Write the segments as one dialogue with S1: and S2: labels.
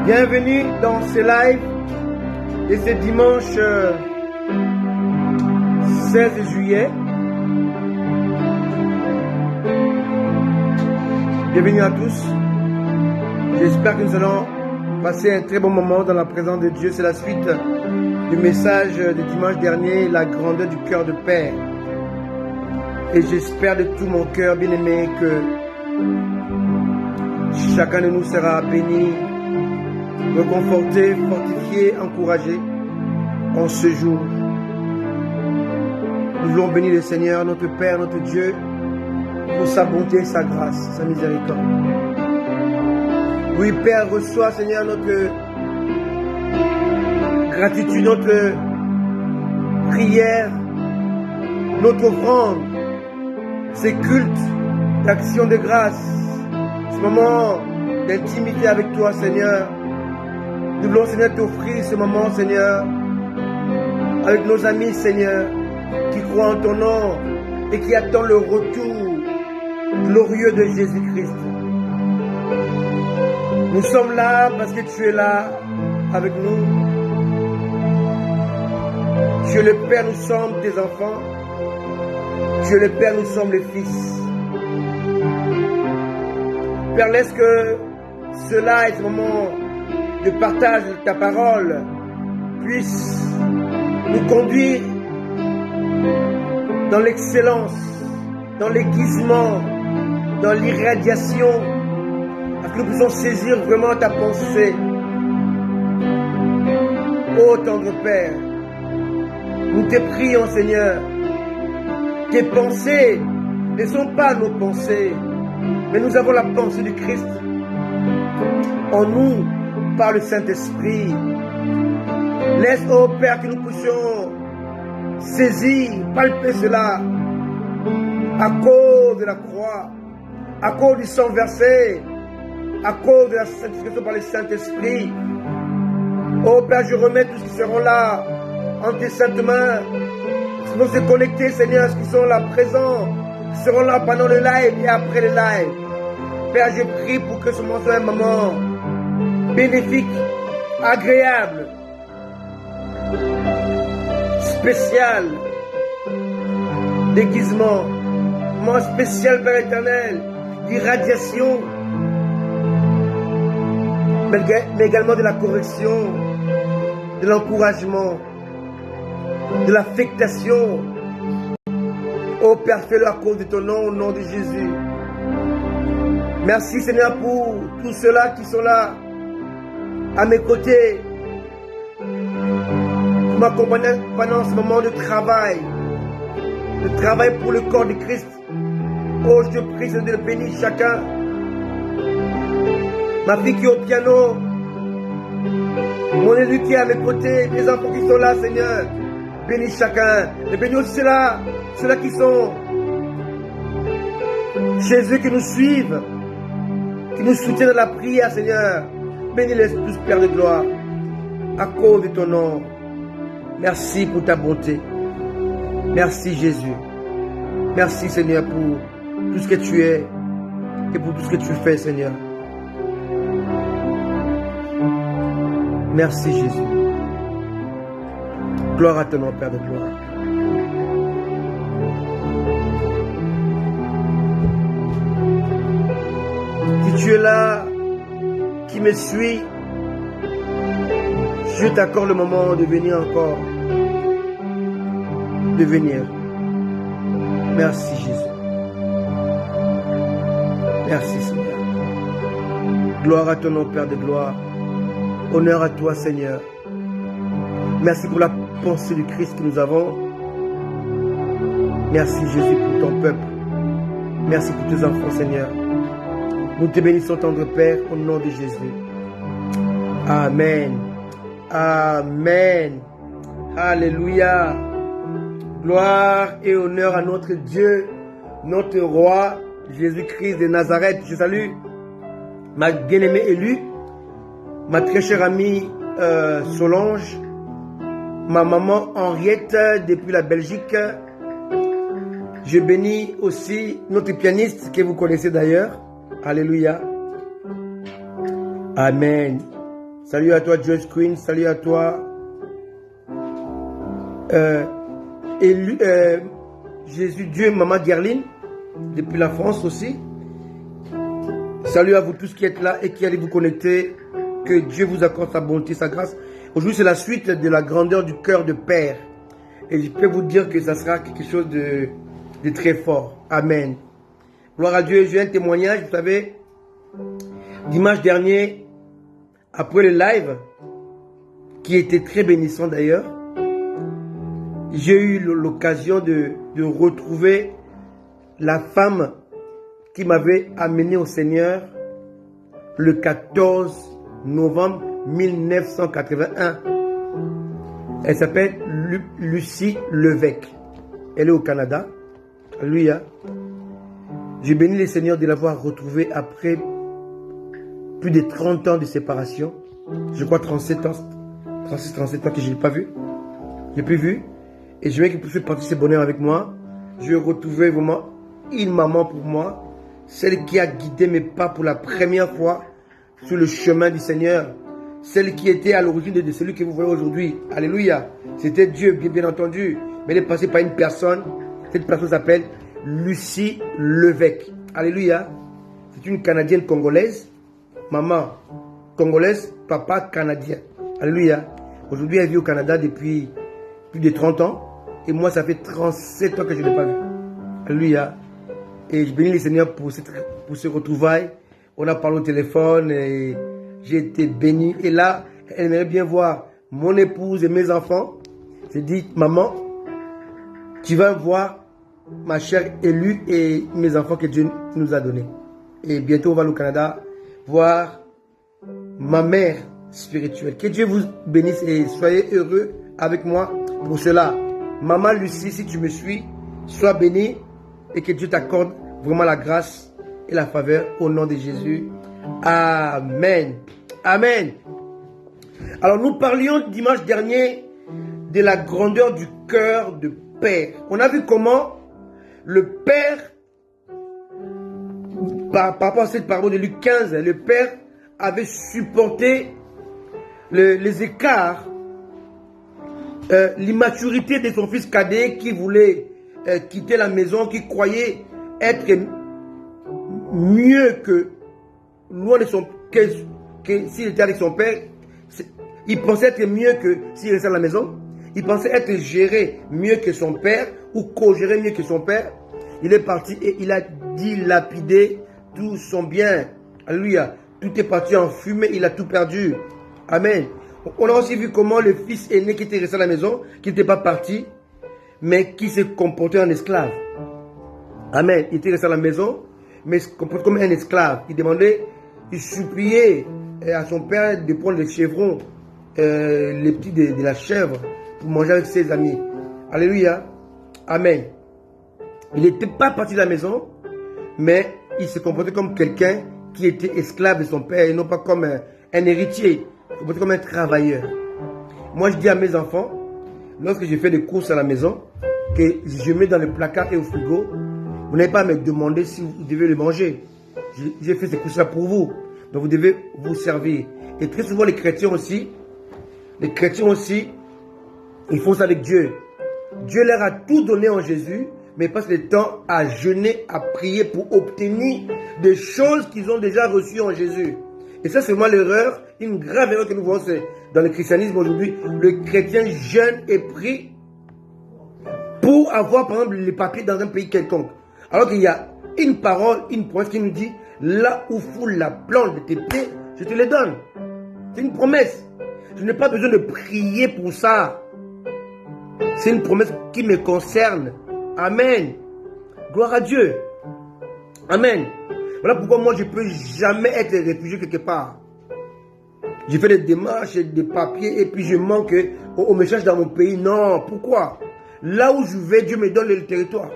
S1: Bienvenue dans ce live de ce dimanche 16 juillet. Bienvenue à tous. J'espère que nous allons passer un très bon moment dans la présence de Dieu. C'est la suite du message du dimanche dernier, la grandeur du cœur de Père. Et j'espère de tout mon cœur, bien-aimé, que chacun de nous sera béni, reconforté, fortifié, encouragé en ce jour. Nous voulons bénir le Seigneur, notre Père, notre Dieu, pour sa bonté, sa grâce, sa miséricorde. Oui, Père, reçois, Seigneur, notre gratitude, notre prière, notre offrande, ces cultes d'action de grâce, ce moment d'intimité avec toi, Seigneur. Nous voulons, Seigneur, t'offrir ce moment, Seigneur, avec nos amis, Seigneur, qui croient en ton nom et qui attendent le retour glorieux de Jésus-Christ. Nous sommes là parce que tu es là avec nous. Tu es le Père, nous sommes tes enfants. Tu es le Père, nous sommes les fils. Père, laisse que cela et ce moment de partage de ta parole puisse nous conduire dans l'excellence, dans l'aiguisement, dans l'irradiation, afin que nous puissions saisir vraiment ta pensée. Ô tendre Père, nous te prions, Seigneur. Tes pensées ne sont pas nos pensées, mais nous avons la pensée du Christ en nous par le Saint-Esprit. Laisse, ô Père, que nous puissions saisir, palper cela à cause de la croix, à cause du sang versé, à cause de la sanctification par le Saint-Esprit. Ô Père, je remets tous ceux qui seront là en tes saintes mains, qui vont se connecter, Seigneur, ceux qui sont là présents, qui seront là pendant le live et après le live. Père, je prie pour que ce moment soit un moment bénéfique, agréable, spécial, déguisement, moment spécial, Père éternel, d'irradiation, mais également de la correction, de l'encouragement, de l'affectation. Ô Père, fais-le à cause de ton nom, au nom de Jésus. Merci, Seigneur, pour tous ceux-là qui sont là à mes côtés, pour m'accompagner pendant ce moment de travail pour le corps de Christ. Oh, je te prie, Seigneur, de bénir chacun. Ma fille qui est au piano, mon élu qui est à mes côtés, mes enfants qui sont là, Seigneur, bénis chacun. Et bénis aussi ceux-là qui sont chez eux, qui nous suivent, qui nous soutiennent dans la prière, Seigneur. Bénis-les tous, Père de gloire, à cause de ton nom. Merci pour ta bonté. Merci, Jésus. Merci, Seigneur, pour tout ce que tu es et pour tout ce que tu fais, Seigneur. Merci, Jésus. Gloire à ton nom, Père de gloire. Si tu es là, qui me suis, je t'accorde le moment de venir encore. De venir. Merci, Jésus. Merci, Seigneur. Gloire à ton nom, Père de gloire. Honneur à toi, Seigneur. Merci pour la pensée du Christ que nous avons. Merci, Jésus, pour ton peuple. Merci pour tes enfants, Seigneur. Nous te bénissons, tendre Père, au nom de Jésus. Amen. Amen. Alléluia. Gloire et honneur à notre Dieu, notre roi, Jésus-Christ de Nazareth. Je salue ma bien-aimée élue, ma très chère amie Solange, ma maman Henriette depuis la Belgique. Je bénis aussi notre pianiste que vous connaissez d'ailleurs. Alléluia. Amen. Salut à toi, Joyce Queen. Salut à toi, Jésus Dieu, Maman Guerline, depuis la France aussi. Salut à vous tous qui êtes là et qui allez vous connecter. Que Dieu vous accorde sa bonté, sa grâce. Aujourd'hui, c'est la suite de la grandeur du cœur de Père. Et je peux vous dire que ça sera quelque chose de très fort. Amen. Gloire à Dieu. J'ai un témoignage, vous savez, dimanche dernier, après le live, qui était très bénissant d'ailleurs, j'ai eu l'occasion de retrouver la femme qui m'avait amené au Seigneur le 14 novembre 1981. Elle s'appelle Lucie Levesque. Elle est au Canada. Alléluia. J'ai béni le Seigneur de l'avoir retrouvée après plus de 30 ans de séparation. Je crois 37 ans que je n'ai pas vu. Je n'ai plus vu. Et je veux qu'il puisse partager ce bonheur avec moi. Je vais retrouver vraiment une maman pour moi. Celle qui a guidé mes pas pour la première fois sur le chemin du Seigneur. Celle qui était à l'origine de celui que vous voyez aujourd'hui. Alléluia. C'était Dieu, bien entendu. Mais elle est passée par une personne. Cette personne s'appelle Lucie Levesque. Alléluia. C'est une Canadienne congolaise. Maman congolaise, papa canadien. Alléluia. Aujourd'hui, elle vit au Canada depuis plus de 30 ans. Et moi, ça fait 37 ans que je ne l'ai pas vu. Alléluia. Et je bénis le Seigneur pour ce retrouvaille. On a parlé au téléphone et j'ai été béni. Et là, elle aimerait bien voir mon épouse et mes enfants. J'ai dit, maman, tu vas voir ma chère élue et mes enfants que Dieu nous a donnés. Et bientôt, on va au Canada voir ma mère spirituelle. Que Dieu vous bénisse et soyez heureux avec moi pour cela. Maman Lucie, si tu me suis, sois bénie et que Dieu t'accorde vraiment la grâce et la faveur au nom de Jésus. Amen. Amen. Alors nous parlions dimanche dernier de la grandeur du cœur de Père. On a vu comment le Père, par rapport à cette parole de Luc 15, le Père avait supporté les écarts, l'immaturité de son fils cadet qui voulait quitter la maison, qui croyait être mieux que loin de son que s'il était avec son père. Il pensait être mieux que s'il restait à la maison. Il pensait être géré mieux que son père ou co-géré mieux que son père. Il est parti et il a dilapidé tout son bien. Alléluia. Tout est parti en fumée, il a tout perdu. Amen. On a aussi vu comment le fils aîné qui était resté à la maison, qui n'était pas parti, mais qui se comportait en esclave. Amen. Il était resté à la maison, mais il se comportait comme un esclave. Il demandait, il suppliait à son père de prendre les chevrons, les petits de la chèvre, pour manger avec ses amis. Alléluia. Amen. Il n'était pas parti de la maison, mais il se comportait comme quelqu'un qui était esclave de son père et non pas comme un héritier. Il se comportait comme un travailleur. Moi, je dis à mes enfants, lorsque je fais des courses à la maison, que je mets dans le placard et au frigo, vous n'avez pas à me demander si vous devez le manger. J'ai fait ces courses-là pour vous. Donc vous devez vous servir. Et très souvent, les chrétiens aussi, ils font ça avec Dieu. Dieu leur a tout donné en Jésus, mais ils passent le temps à jeûner, à prier pour obtenir des choses qu'ils ont déjà reçues en Jésus. Et ça, c'est vraiment l'erreur, une grave erreur que nous voyons dans le christianisme aujourd'hui. Le chrétien jeûne et prie pour avoir, par exemple, les papiers dans un pays quelconque. Alors qu'il y a une parole, une promesse qui nous dit, là où foule la plante de tes pieds, je te les donne. C'est une promesse. Je n'ai pas besoin de prier pour ça. C'est une promesse qui me concerne. Amen. Gloire à Dieu. Amen. Voilà pourquoi moi je ne peux jamais être réfugié quelque part. Je fais des démarches, des papiers et puis je manque, on me cherche dans mon pays. Non, pourquoi? Là où je vais, Dieu me donne le territoire.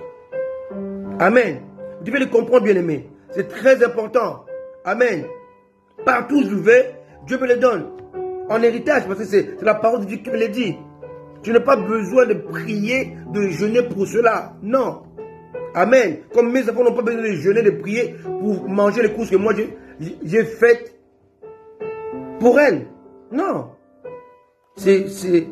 S1: Amen. Vous devez le comprendre, bien aimé. C'est très important. Amen. Partout où je vais, Dieu me le donne. En héritage, parce que c'est la parole de Dieu qui me le dit. Je n'ai pas besoin de prier, de jeûner pour cela. Non. Amen. Comme mes enfants n'ont pas besoin de jeûner, de prier pour manger les courses que moi j'ai faites pour elles. Non. C'est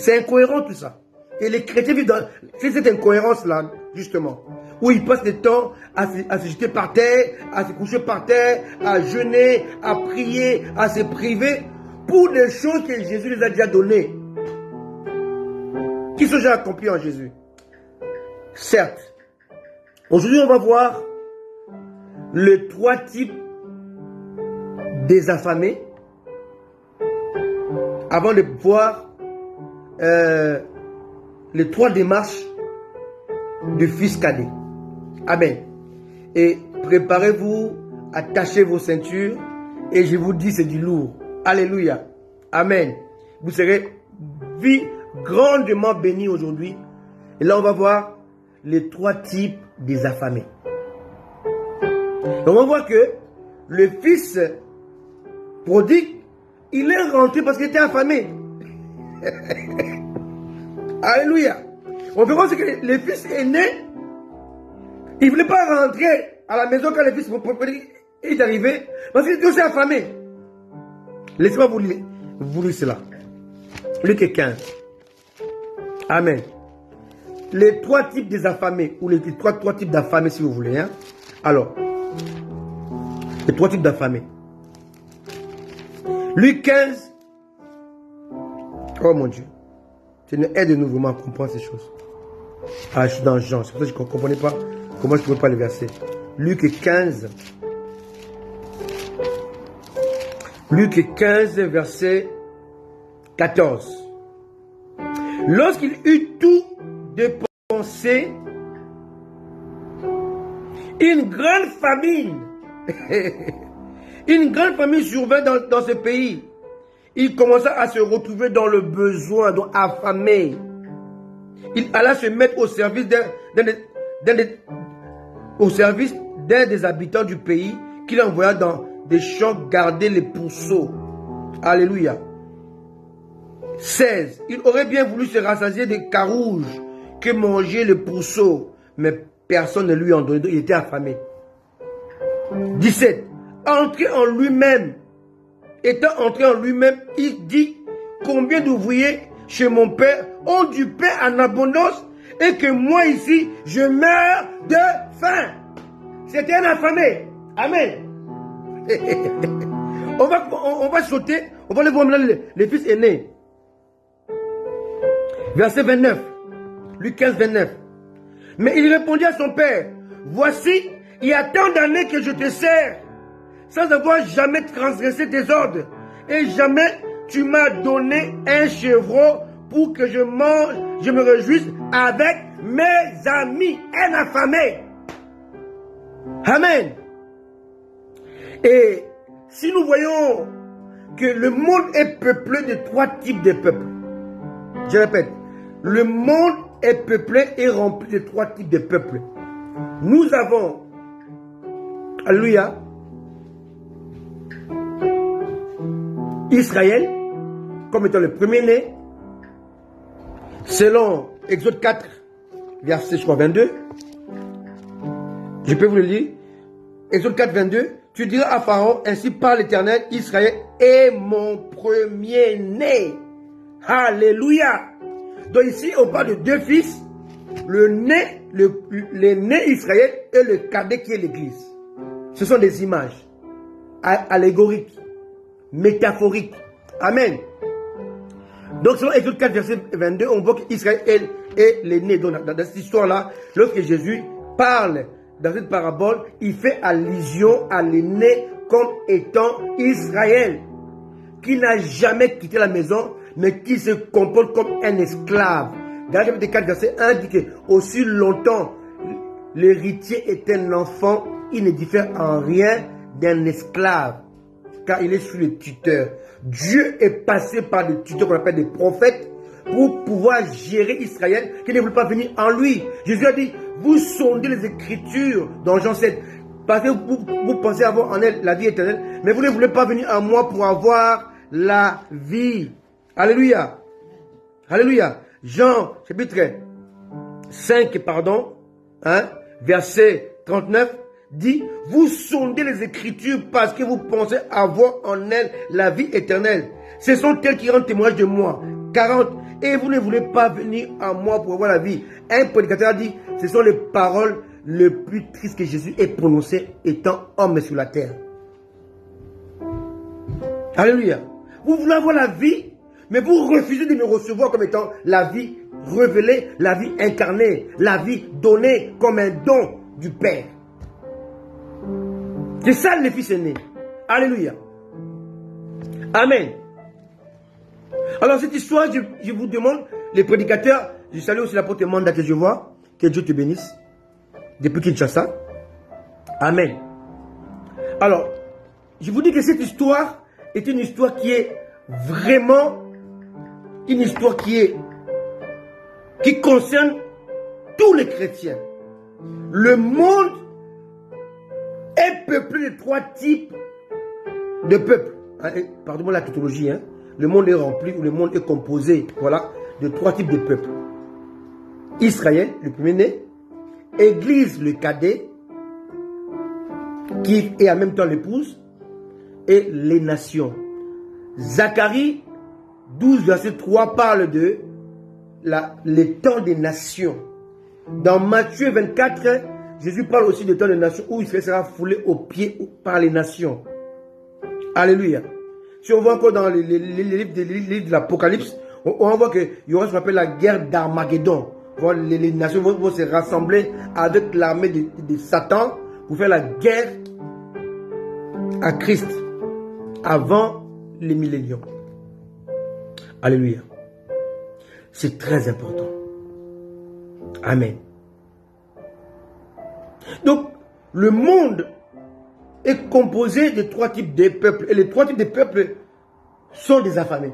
S1: incohérent tout ça. Et les chrétiens vivent dans cette incohérence-là, justement. Où ils passent le temps à se jeter par terre, à se coucher par terre, à jeûner, à prier, à se priver pour des choses que Jésus les a déjà données. Qui sont déjà accomplies en Jésus. Certes. Aujourd'hui, on va voir les 3 types des affamés avant de voir les 3 démarches du fils cadet. Amen. Et préparez-vous, attachez vos ceintures et je vous dis c'est du lourd. Alléluia. Amen. Vous serez grandement bénis aujourd'hui. Et là on va voir les 3 types des affamés. Donc on va voir que le fils prodigue, il est rentré parce qu'il était affamé. Alléluia. On verra que le fils aîné, il ne voulait pas rentrer à la maison quand le fils prodigue est arrivé parce qu'il était aussi affamé. Laissez-moi vous lire cela. Luc 15. Amen. Les 3 types des affamés, ou les 3 types d'affamés si vous voulez. Hein? Alors, les 3 types d'affamés. Luc 15. Oh mon Dieu. Aide-nous vraiment à comprendre ces choses. Ah, je suis dans Jean. C'est pour ça que je ne comprenais pas comment je ne trouvais pas les versets. Luc 15. Luc 15, verset 14. Lorsqu'il eut tout dépensé, une grande famine, survint dans ce pays. Il commença à se retrouver dans le besoin, donc affamé. Il alla se mettre au service d'un des habitants du pays qu'il envoya dans des champs garder les pourceaux. Alléluia. 16. Il aurait bien voulu se rassasier des carouges que mangeaient les pourceaux, mais personne ne lui en donnait, il était affamé. 17. Étant entré en lui-même, il dit: combien d'ouvriers chez mon père ont du pain en abondance et que moi ici, je meurs de faim. C'était un affamé. Amen. on va sauter, on va aller voir maintenant les fils aînés. Verset 29. Luc 15, 29. Mais il répondit à son père: voici, il y a tant d'années que je te sers, sans avoir jamais transgressé tes ordres, et jamais tu m'as donné un chevreau pour que je mange, je me réjouisse avec mes amis. Un affamé. Amen. Et si nous voyons que le monde est peuplé de 3 types de peuples, je répète, le monde est peuplé et rempli de 3 types de peuples. Nous avons, alléluia, Israël comme étant le premier-né, selon Exode 4, verset 22. Je peux vous le lire. Exode 4, 22. Tu diras à Pharaon: ainsi parle l'Éternel, Israël est mon premier-né. Alléluia. Donc ici, on parle de 2 fils. Le né Israël et le cadet qui est l'Église. Ce sont des images allégoriques, métaphoriques. Amen. Donc selon Exode 4, verset 22, on voit qu'Israël est l'aîné. Donc dans cette histoire-là, lorsque Jésus parle dans cette parabole, il fait allusion à l'aîné comme étant Israël, qui n'a jamais quitté la maison, mais qui se comporte comme un esclave. Dans chapitre 4, verset 1, dit que aussi longtemps l'héritier est un enfant, il ne diffère en rien d'un esclave, car il est sous le tuteur. Dieu est passé par des tuteurs qu'on appelle des prophètes pour pouvoir gérer Israël, qui ne voulait pas venir en lui. Jésus a dit: vous sondez les Écritures dans Jean 7, parce que vous pensez avoir en elle la vie éternelle, mais vous ne voulez pas venir en moi pour avoir la vie. Alléluia. Alléluia. Jean chapitre 5, verset 39, dit, vous sondez les Écritures parce que vous pensez avoir en elles la vie éternelle. Ce sont elles qui rendent témoignage de moi. 40. Et vous ne voulez pas venir à moi pour avoir la vie. Un prédicateur a dit, ce sont les paroles les plus tristes que Jésus ait prononcées étant homme sur la terre. Alléluia. Vous voulez avoir la vie, mais vous refusez de me recevoir comme étant la vie révélée, la vie incarnée, la vie donnée comme un don du Père. C'est ça le Fils aîné. Alléluia. Amen. Alors cette histoire, je vous demande, les prédicateurs, je salue aussi l'apôtre Manda que je vois, que Dieu te bénisse, depuis Kinshasa. Amen. Alors, je vous dis que cette histoire est une histoire qui est vraiment une histoire qui concerne tous les chrétiens. Le monde est peuplé de 3 types de peuples. Pardon-moi la tautologie, hein. Le monde est rempli, ou le monde est composé, voilà, de 3 types de peuples. Israël, le premier-né, Église, le cadet, qui est en même temps l'épouse, et les nations. Zacharie 12, verset 3 parle de les temps des nations. Dans Matthieu 24, Jésus parle aussi des temps des nations où il sera foulé aux pieds par les nations. Alléluia. Si on voit encore dans les livres de l'Apocalypse, on voit qu'il y aura ce qu'on appelle la guerre d'Armageddon. Les nations vont se rassembler avec l'armée de Satan pour faire la guerre à Christ avant les milléniums. Alléluia. C'est très important. Amen. Donc, le monde est composé de 3 types de peuples. Et les 3 types de peuples sont des affamés.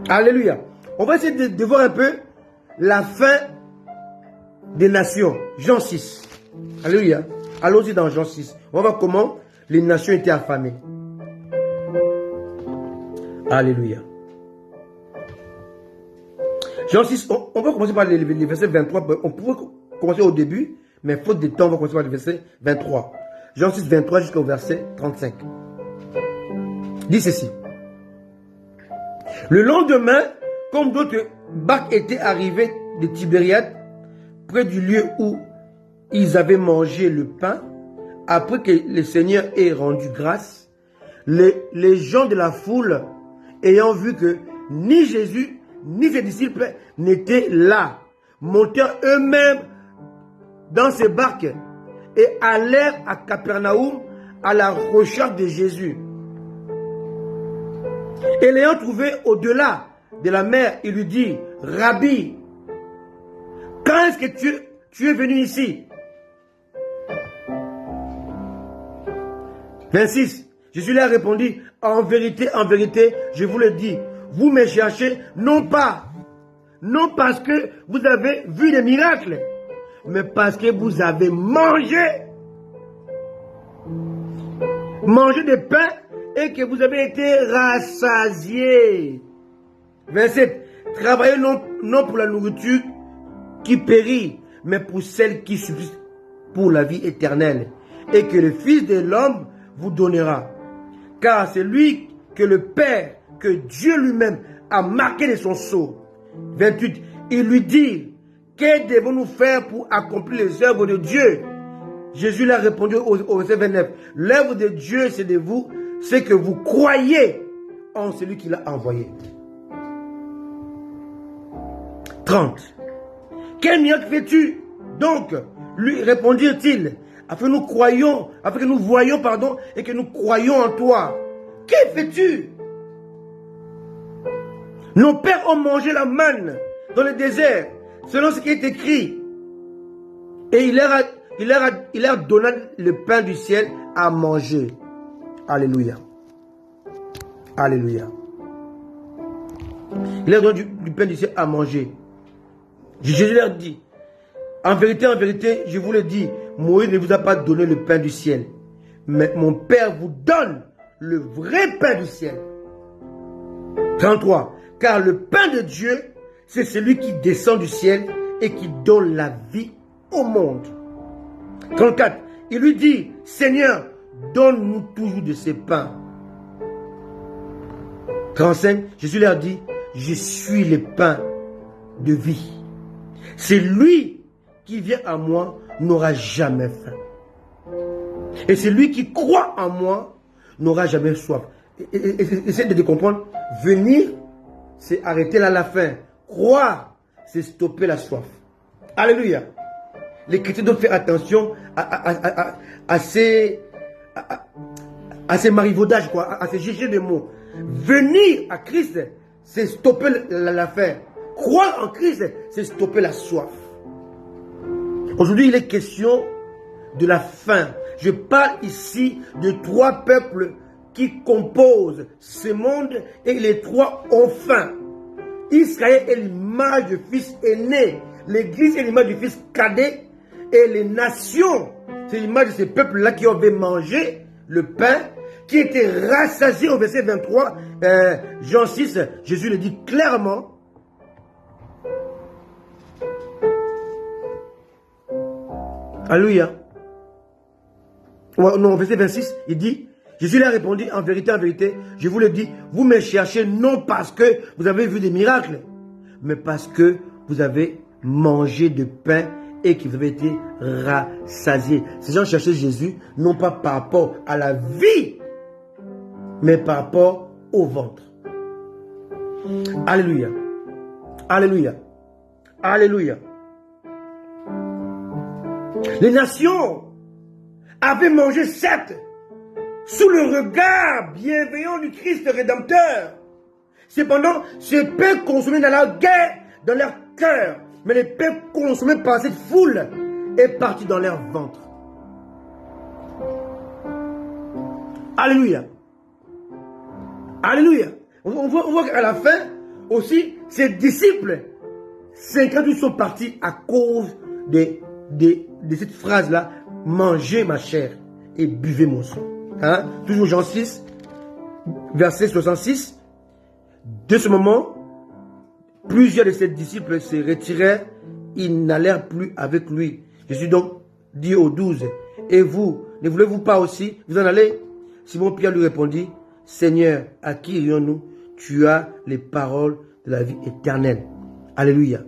S1: Alléluia. On va essayer de voir un peu la fin des nations. Jean 6. Alléluia. Allons-y dans Jean 6. On va voir comment les nations étaient affamées. Alléluia. Jean 6, on va commencer par les versets 23. On pourrait commencer au début, mais faute de temps, on va commencer par le verset 23. Jean 6, 23 jusqu'au verset 35. Dit ceci. Le lendemain, comme d'autres barques étaient arrivées de Tibériade, près du lieu où ils avaient mangé le pain, après que le Seigneur ait rendu grâce, les gens de la foule, ayant vu que ni Jésus, ni ses disciples n'étaient là, montèrent eux-mêmes dans ces barques et allèrent à Capernaum à la recherche de Jésus. Et l'ayant trouvé au-delà de la mer, il lui dit, Rabbi, quand est-ce que tu es venu ici? 26. Jésus leur répondit, en vérité, je vous le dis, vous me cherchez non parce que vous avez vu des miracles, mais parce que vous avez mangé des pains et que vous avez été rassasiés. 27. Travaillez non pour la nourriture qui périt, mais pour celle qui subsiste pour la vie éternelle, et que le Fils de l'homme vous donnera. Car c'est lui que le Père, que Dieu lui-même a marqué de son sceau. 28. Il lui dit, que devons-nous faire pour accomplir les œuvres de Dieu? Jésus leur a répondu au verset 29. L'œuvre de Dieu, c'est de vous, c'est que vous croyez en celui qui l'a envoyé. 30. Quel miracle fais-tu donc? Lui répondirent-ils, afin que nous voyions, et que nous croyions en toi. Que fais-tu? Nos pères ont mangé la manne dans le désert, selon ce qui est écrit. Et il leur donna le pain du ciel à manger. Alléluia. Alléluia. Il leur donne du pain du ciel à manger. Jésus leur dit, en vérité, je vous le dis, Moïse ne vous a pas donné le pain du ciel, mais mon Père vous donne le vrai pain du ciel. 33. Car le pain de Dieu, c'est celui qui descend du ciel et qui donne la vie au monde. 34. il lui dit, Seigneur, donne-nous toujours de ces pains. 35, Jésus leur dit, je suis le pain de vie. C'est lui qui vient à moi n'aura jamais faim. Et celui qui croit en moi n'aura jamais soif. Essayez de comprendre. Venir, c'est arrêter là la faim. Croire, c'est stopper la soif. Alléluia. Les chrétiens doivent faire attention à ces marivaudages, à ces GG de mots. Venir à Christ, c'est stopper la faim. Croire en Christ, c'est stopper la soif. Aujourd'hui, il est question de la faim. Je parle ici de 3 peuples qui composent ce monde et les 3 ont faim. Israël est l'image du fils aîné. L'Église est l'image du fils cadet. Et les nations, c'est l'image de ces peuples-là qui avaient mangé le pain, qui étaient rassasiés au verset 23. Jean 6, Jésus le dit clairement. Alléluia. Non, verset 26, il dit, Jésus leur a répondu, en vérité, je vous le dis, vous me cherchez non parce que vous avez vu des miracles, mais parce que vous avez mangé de pain et que vous avez été rassasiés. Ces gens cherchaient Jésus, non pas par rapport à la vie, mais par rapport au ventre. Alléluia. Alléluia. Alléluia. Les nations avaient mangé, certes, sous le regard bienveillant du Christ Rédempteur. Cependant, ce pain consommé dans leur guerre, dans leur cœur, mais le pain consommé par cette foule est parti dans leur ventre. Alléluia. Alléluia. On voit qu'à la fin, aussi, ses disciples, 50 sont partis à cause de cette phrase-là, mangez ma chair et buvez mon sang. Hein? Toujours Jean 6, verset 66. De ce moment, plusieurs de ses disciples se retirèrent, ils n'allèrent plus avec lui. Jésus donc dit aux 12, et vous, ne voulez-vous pas aussi vous en aller? Simon Pierre lui répondit, Seigneur, à qui irions-nous? Tu as les paroles de la vie éternelle. Alléluia.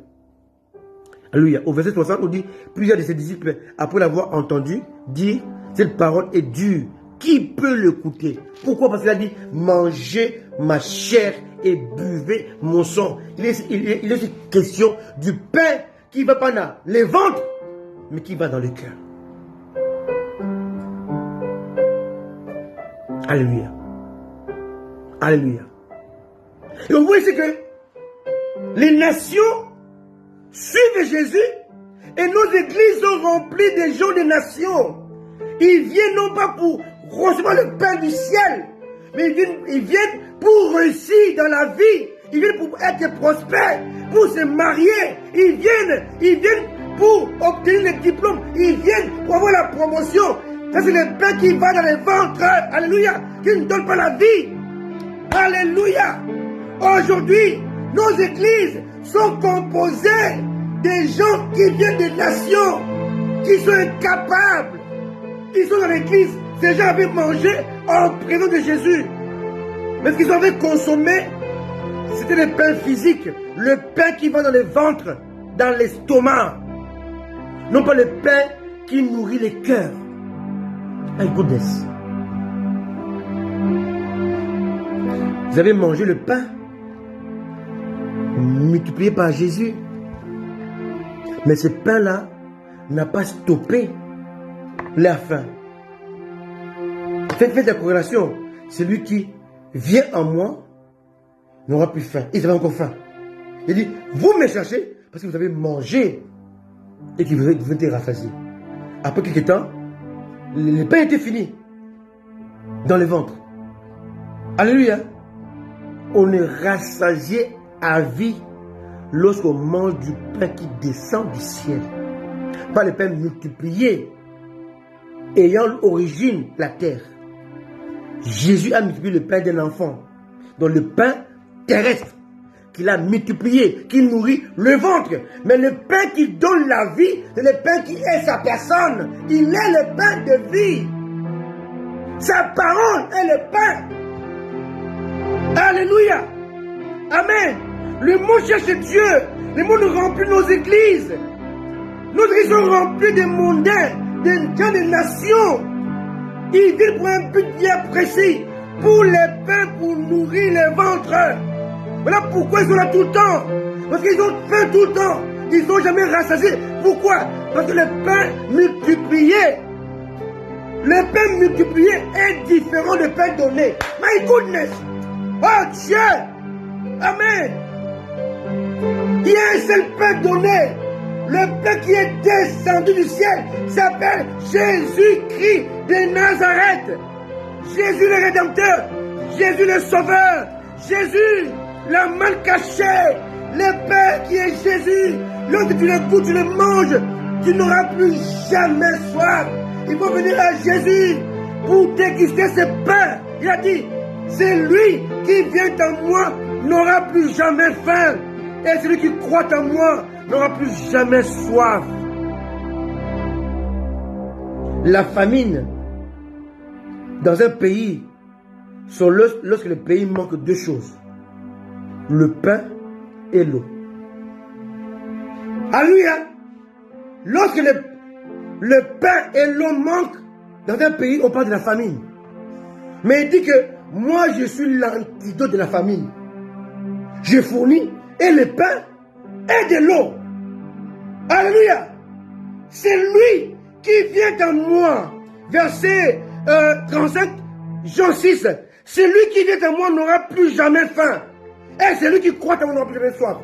S1: Alléluia. Au verset 60, on dit, plusieurs de ses disciples, après l'avoir entendu, dire, cette parole est dure. Qui peut l'écouter? Pourquoi? Parce qu'il a dit, mangez ma chair et buvez mon sang. Il est aussi question du pain qui ne va pas dans les ventres, mais qui va dans le cœur. Alléluia. Alléluia. Et on voit ici que les nations suivent Jésus et nos églises sont remplies des gens des nations. Ils viennent non pas pour recevoir le pain du ciel, mais ils viennent pour réussir dans la vie. Ils viennent pour être prospères, pour se marier. Ils viennent pour obtenir les diplômes. Ils viennent pour avoir la promotion. Ça, c'est le pain qui va dans les ventres. Alléluia. Qui ne donne pas la vie. Alléluia. Aujourd'hui, nos églises sont composées des gens qui viennent des nations, qui sont incapables. Ils sont dans l'église. Ces gens avaient mangé en présence de Jésus. Mais ce qu'ils avaient consommé, c'était le pain physique. Le pain qui va dans le ventre, dans l'estomac. Non pas le pain qui nourrit les cœurs. Un goodness. Vous avez mangé le pain multiplié par Jésus. Mais ce pain-là n'a pas stoppé la faim. Faites la corrélation. Celui qui vient en moi n'aura plus faim. Ils avaient encore faim. Il dit, vous me cherchez parce que vous avez mangé et que vous avez été rassasiés. Après quelques temps, le pain était fini dans le ventre. Alléluia. On est rassasié à vie lorsqu'on mange du pain qui descend du ciel. Pas le pain multiplié ayant origine la terre. Jésus a multiplié le pain d'un enfant. Donc le pain terrestre qu'il a multiplié, qui nourrit le ventre. Mais le pain qui donne la vie, c'est le pain qui est sa personne. Il est le pain de vie. Sa parole est le pain. Alléluia. Amen. Le monde cherche Dieu. Le monde remplit nos églises. Nos églises sont remplies de mondains, de gens des nations. Ils viennent pour un but bien précis. Pour les pains, pour nourrir les ventres. Voilà pourquoi ils sont là tout le temps. Parce qu'ils ont faim tout le temps. Ils ne sont jamais rassasiés. Pourquoi? Parce que le pain multiplié. Le pain multiplié est différent du pain donné. My goodness! Oh Dieu! Amen! Il y a un seul pain donné. Le pain qui est descendu du ciel s'appelle Jésus-Christ de Nazareth. Jésus le Rédempteur. Jésus le Sauveur. Jésus, la main cachée. Le pain qui est Jésus. Lorsque tu le goûtes, tu le manges, tu n'auras plus jamais soif. Il faut venir à Jésus pour déguster ce pain. Il a dit, c'est lui qui vient en moi n'aura plus jamais faim. Et celui qui croit en moi n'aura plus jamais soif. La famine dans un pays, c'est lorsque le pays manque deux choses. Le pain et l'eau. Alléluia. Lorsque le pain et l'eau manquent dans un pays, on parle de la famine. Mais il dit que moi je suis l'antidote de la famine. Je fournis et le pain et de l'eau. Alléluia. C'est lui qui vient en moi. Verset 35, Jean 6. Celui qui vient en moi n'aura plus jamais faim. Et celui qui croit en moi n'aura plus jamais soif.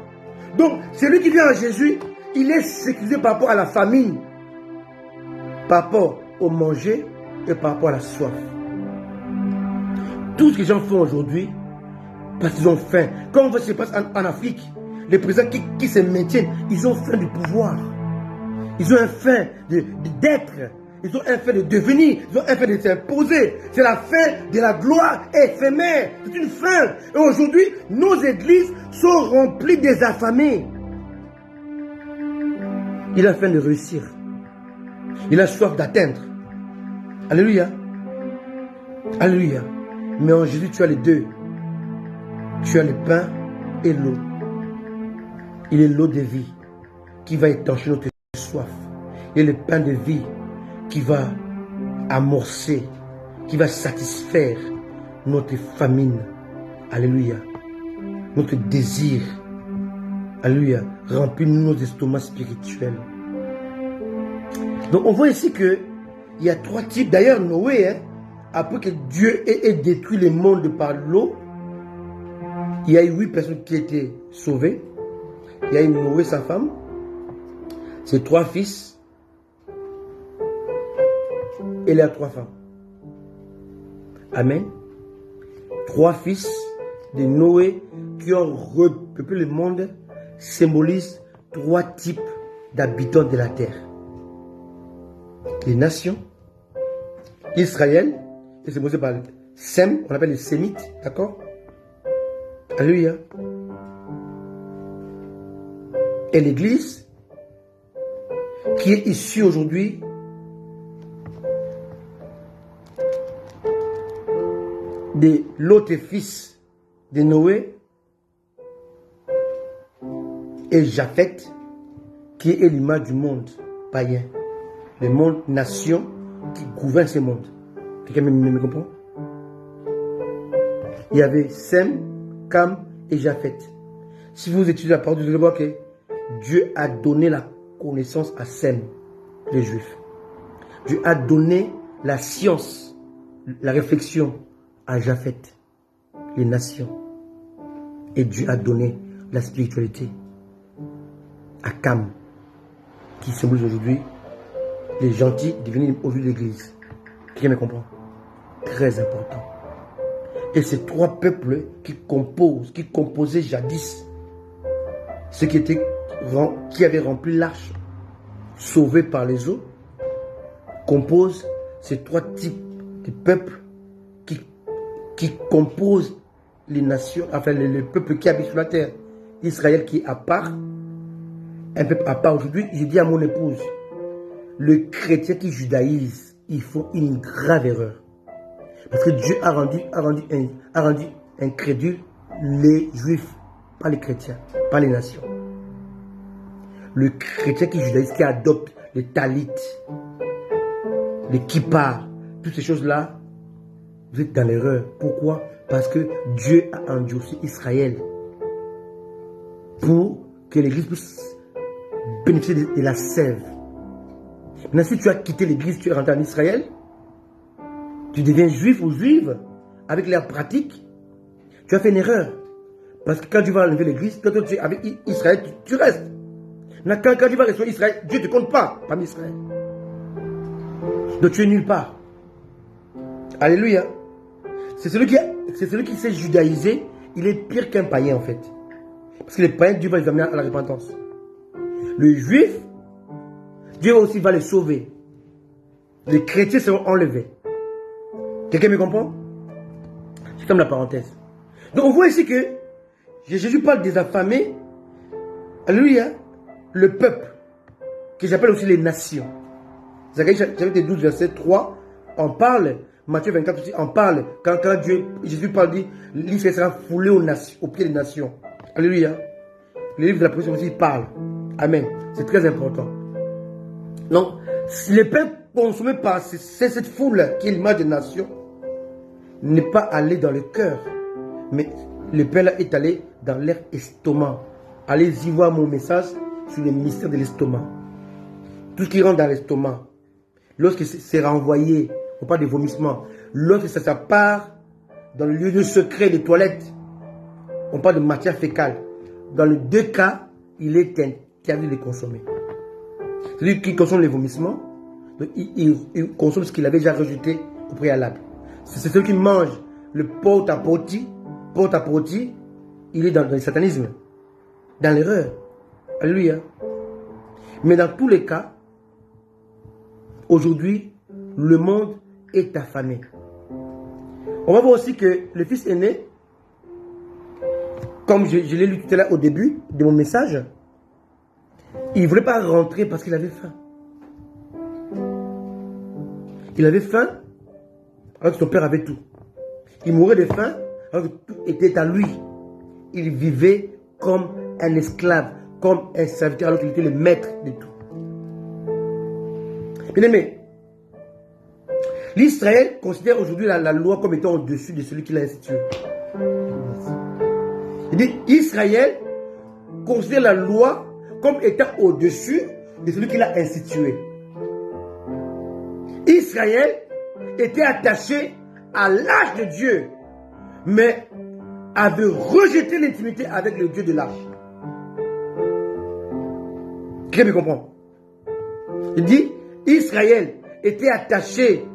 S1: Donc, celui qui vient en Jésus, il est sécurisé par rapport à la famine, par rapport au manger et par rapport à la soif. Tout ce que les gens font aujourd'hui, parce qu'ils ont faim. Comme ça se passe en Afrique, les présidents qui se maintiennent, ils ont faim du pouvoir. Ils ont un faim d'être. Ils ont un faim de devenir. Ils ont un faim de s'imposer. C'est la faim de la gloire éphémère. C'est une faim. Et aujourd'hui, nos églises sont remplies des affamés. Il a faim de réussir. Il a soif d'atteindre. Alléluia. Alléluia. Mais en Jésus, tu as les deux. Tu as le pain et l'eau. Il est l'eau de vie qui va étancher notre soif. Il est le pain de vie qui va amorcer, qui va satisfaire notre famine. Alléluia. Notre désir. Alléluia. Remplir nos estomacs spirituels. Donc on voit ici que il y a trois types. D'ailleurs, Noé, après que Dieu ait détruit le monde par l'eau, il y a eu 8 personnes qui étaient sauvées. Il y a eu Noé, sa femme, ses 3 fils, et les 3 femmes. Amen. 3 fils de Noé qui ont repeuplé le monde symbolisent 3 types d'habitants de la terre. Les nations, Israël, c'est symbolisé par Sem, on appelle les Sémites, d'accord? Alléluia. Et l'Église, qui est issue aujourd'hui de l'autre fils de Noé et Japheth, qui est l'image du monde païen, le monde nation qui gouverne ce monde. Quelqu'un me comprend? Il y avait Sem, Cam et Japheth. Si vous étudiez la parole de Dieu, vous allez voir que Dieu a donné la connaissance à Sem, les Juifs. Dieu a donné la science, la réflexion à Japheth, les nations. Et Dieu a donné la spiritualité à Cam, qui symbolise aujourd'hui les gentils devenus aujourd'hui l'Église. Qui me comprend? Très important. Et ces 3 peuples qui composaient jadis, ceux qui avaient rempli l'arche, sauvés par les eaux, composent ces 3 types de peuples qui composent les nations, enfin les peuples qui habitent sur la terre. Israël qui est à part, un peuple à part. Aujourd'hui, je dis à mon épouse, le chrétien qui judaïse, il faut une grave erreur. Parce que Dieu a rendu incrédule les juifs, pas les chrétiens, pas les nations. Le chrétien qui judaïse, qui adopte les talit, les kippas, toutes ces choses-là, vous êtes dans l'erreur. Pourquoi? Parce que Dieu a endurci Israël pour que l'Église puisse bénéficier de la sève. Maintenant, si tu as quitté l'Église, tu es rentré en Israël, tu deviens juif ou juive avec leurs pratiques, tu as fait une erreur. Parce que quand tu vas enlever l'Église, quand tu es avec Israël, tu restes. Maintenant, quand tu vas rester Israël, Dieu ne te compte pas parmi Israël. Donc tu es nulle part. Alléluia. C'est celui qui s'est judaïsé, il est pire qu'un païen en fait. Parce que les païens, Dieu va les amener à la repentance. Le juif, Dieu aussi va les sauver. Les chrétiens seront enlevés. Quelqu'un me comprend? Je ferme la parenthèse. Donc on voit ici que Jésus parle des affamés. Alléluia. Le peuple, que j'appelle aussi les nations. Zacharie chapitre 12, verset 3, on parle, Matthieu 24 aussi, on parle, quand Jésus parle, dit, l'Israël sera foulé aux pieds des nations. Alléluia. Le livre de la Prophétie aussi parle. Amen. C'est très important. Donc, si le pain consommé par cette foule qui est l'image des nations n'est pas allé dans le cœur, mais le pain là est allé dans leur estomac. Allez-y voir mon message sur les mystères de l'estomac. Tout ce qui rentre dans l'estomac, lorsque c'est renvoyé, on parle de vomissement, lorsque ça part dans le lieu de secret, les toilettes, on parle de matière fécale. Dans les deux cas, il est interdit de consommer. Celui qui consomme les vomissements, il consomme ce qu'il avait déjà rejeté au préalable. C'est celui qui mange le porte-à-porte, il est dans le satanisme, dans l'erreur. Alléluia. Mais dans tous les cas, aujourd'hui, le monde est affamé. On va voir aussi que le fils aîné, comme je l'ai lu tout à l'heure au début de mon message, il ne voulait pas rentrer parce qu'il avait faim. Il avait faim alors que son père avait tout. Il mourait de faim alors que tout était à lui. Il vivait comme un esclave, comme un serviteur alors qu'il était le maître de tout. Bien aimé, l'Israël considère aujourd'hui la loi comme étant au-dessus de celui qui l'a institué. Il dit, Israël considère la loi comme étant au-dessus de celui qui l'a institué. Israël était attaché à l'arche de Dieu, mais avait rejeté l'intimité avec le Dieu de l'arche. Qui me comprend? Il dit, Israël était attaché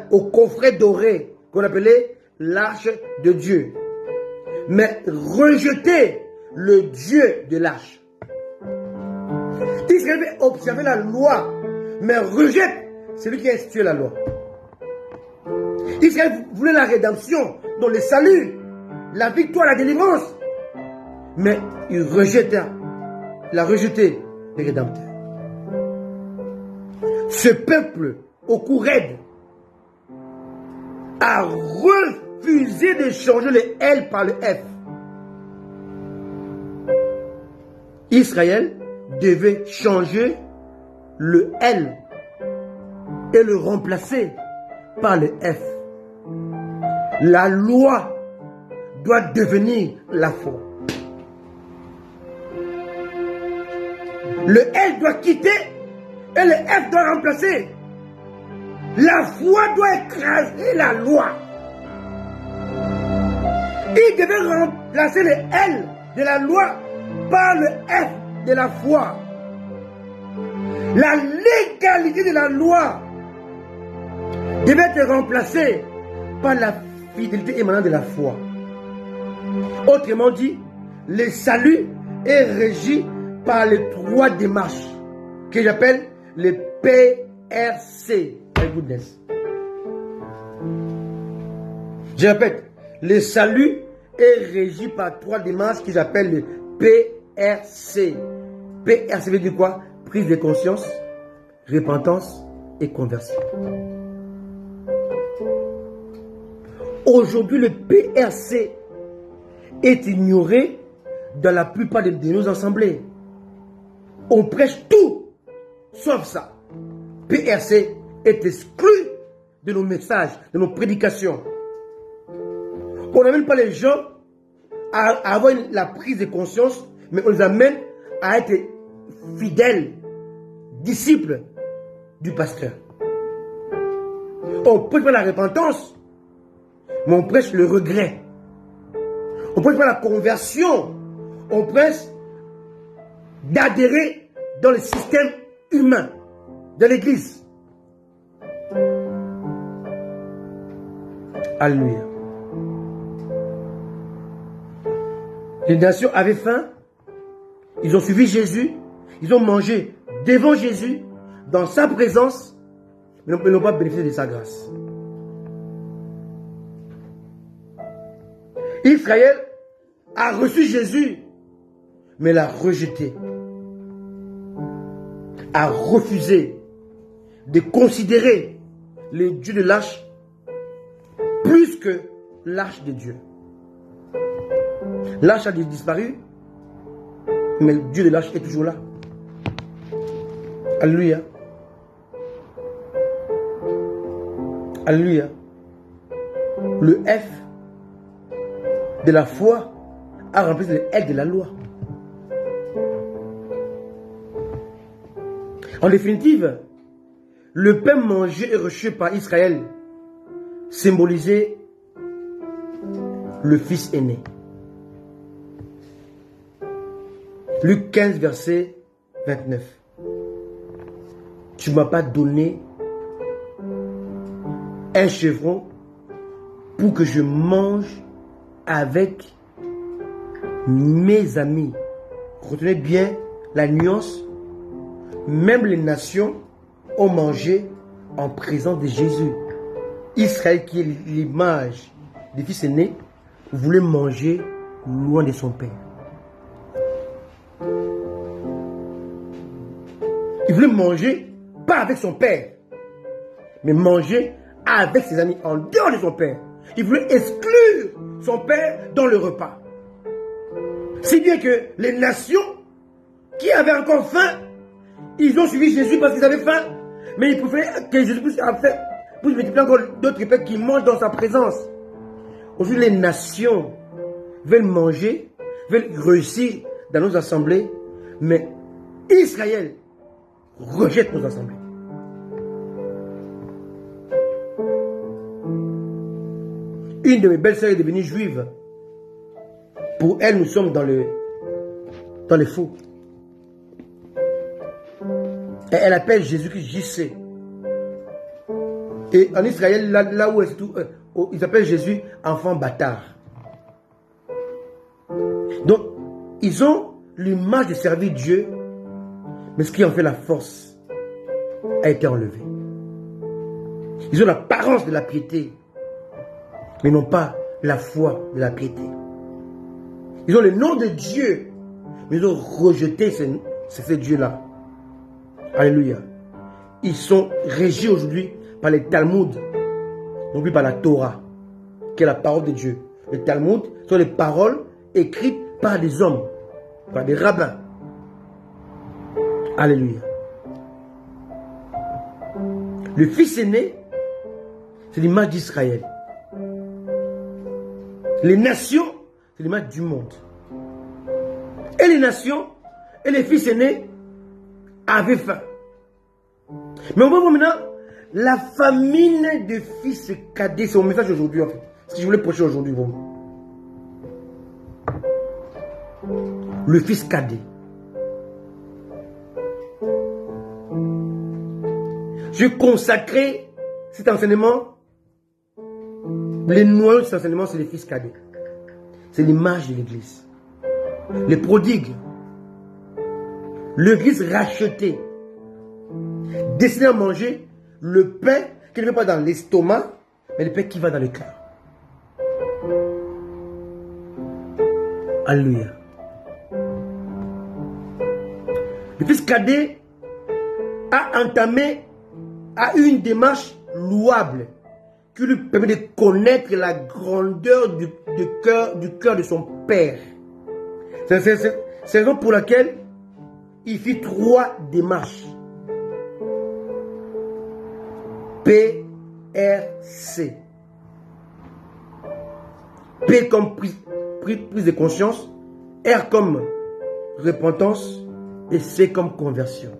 S1: au coffret doré qu'on appelait l'arche de Dieu, mais rejetait le Dieu de l'arche. Israël avait observé la loi, mais rejette celui qui a institué la loi. Israël voulait la rédemption, donc le salut, la victoire, la délivrance, mais il a rejeté le Rédempteur. Ce peuple, au cou raide, a refusé de changer le L par le F. Israël devait changer le L et le remplacer par le F. La loi doit devenir la foi. Le L doit quitter et le F doit remplacer. La foi doit écraser la loi. Il devait remplacer le L de la loi par le F de la foi. La légalité de la loi devait être remplacée par la fidélité émanant de la foi. Autrement dit, le salut est régi par les 3 démarches que j'appelle le PRC. Goodness. Je répète, le salut est régi par 3 démarches qu'ils appellent le PRC. PRC veut dire quoi? Prise de conscience, repentance et conversion. Aujourd'hui, le PRC est ignoré dans la plupart de nos assemblées. On prêche tout, sauf ça. PRC est exclu de nos messages, de nos prédications. On n'amène pas les gens à avoir la prise de conscience, mais on les amène à être fidèles, disciples du pasteur. On prêche pas la repentance, mais on prêche le regret. On prêche pas la conversion, on prêche d'adhérer dans le système humain de l'Église. Alléluia. Les nations avaient faim, ils ont suivi Jésus, ils ont mangé devant Jésus, dans sa présence, mais n'ont pas bénéficié de sa grâce. Israël a reçu Jésus, mais l'a rejeté, a refusé de considérer le Dieu de l'arche plus que l'arche de Dieu. L'arche a disparu, mais le Dieu de l'arche est toujours là. Alléluia. Alléluia. Le F de la foi a remplacé le L de la loi. En définitive, le pain mangé et reçu par Israël symbolisait le fils aîné. Luc 15, verset 29. Tu ne m'as pas donné un chevreau pour que je mange avec mes amis. Retenez bien la nuance. Même les nations ont mangé en présence de Jésus. Israël, qui est l'image des fils aînés, voulait manger loin de son père. Il voulait manger, pas avec son père, mais manger avec ses amis, en dehors de son père. Il voulait exclure son père dans le repas. Si bien que les nations qui avaient encore faim, ils ont suivi Jésus parce qu'ils avaient faim, mais ils préféraient que Jésus puisse multiplier encore d'autres pères qui mangent dans sa présence. Aujourd'hui, les nations veulent manger, veulent réussir dans nos assemblées, mais Israël rejette nos assemblées. Une de mes belles-sœurs est devenue juive. Pour elle, nous sommes dans le faux. Et elle appelle Jésus-Christ JC. Et en Israël, là où ils appellent Jésus enfant bâtard. Donc, ils ont l'image de servir Dieu, mais ce qui en fait la force a été enlevé. Ils ont l'apparence de la piété, mais non pas la foi de la piété. Ils ont le nom de Dieu, mais ils ont rejeté ce Dieu-là. Alléluia. Ils sont régis aujourd'hui par les Talmuds, non plus par la Torah, qui est la parole de Dieu. Les Talmuds sont les paroles écrites par des hommes, par des rabbins. Alléluia. Le fils aîné, c'est l'image d'Israël. Les nations, c'est l'image du monde. Et les nations et les fils aînés avaient faim. Mais on va voir maintenant la famine des fils cadets. C'est mon message aujourd'hui en fait. Ce que je voulais prêcher aujourd'hui. Bon. Le fils cadet. Je consacrais cet enseignement. Les noyaux de cet enseignement, c'est les fils cadets. C'est l'image de l'église. Les prodigues. L'église rachetée. Destinée à manger le pain qui ne va pas dans l'estomac, mais le pain qui va dans le cœur. Alléluia. Le fils cadet a entamé une démarche louable qui lui permet de connaître la grandeur du cœur de son père. C'est la raison pour laquelle il fit 3 démarches. PRC. P comme prise de conscience, R comme repentance et C comme conversion.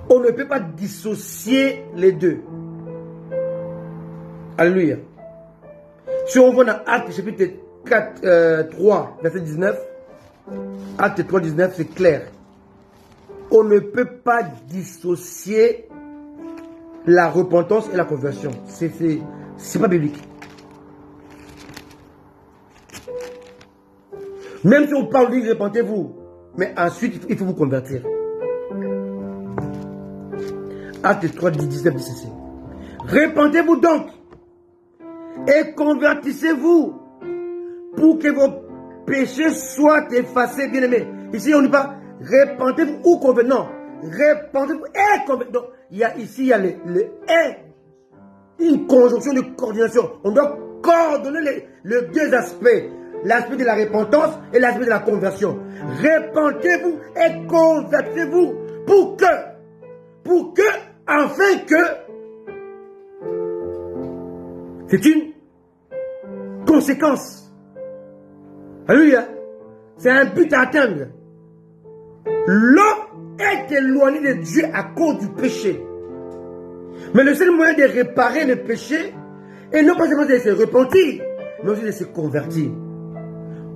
S1: On ne peut pas dissocier les deux. Alléluia. Si on voit dans Actes chapitre 3, verset 19, Acte 3, 19, c'est clair. On ne peut pas dissocier la repentance et la conversion. C'est pas biblique. Même si on parle de repentez-vous, mais ensuite il faut vous convertir. Acte 3, 19 dit ceci. Repentez-vous donc et convertissez-vous pour que vos péchés soient effacés, bien-aimés. Ici, on ne dit pas repentez-vous ou convertissez. Non, repentez-vous et convertissez. Ici, il y a le et, une conjonction de coordination. On doit coordonner les 2 aspects. L'aspect de la repentance et l'aspect de la conversion. Repentez-vous et convertissez-vous pour que, afin que, c'est une conséquence. Alléluia. C'est un but à atteindre. L'homme est éloigné de Dieu à cause du péché. Mais le seul moyen de réparer le péché, et non pas seulement de se repentir, mais aussi de se convertir.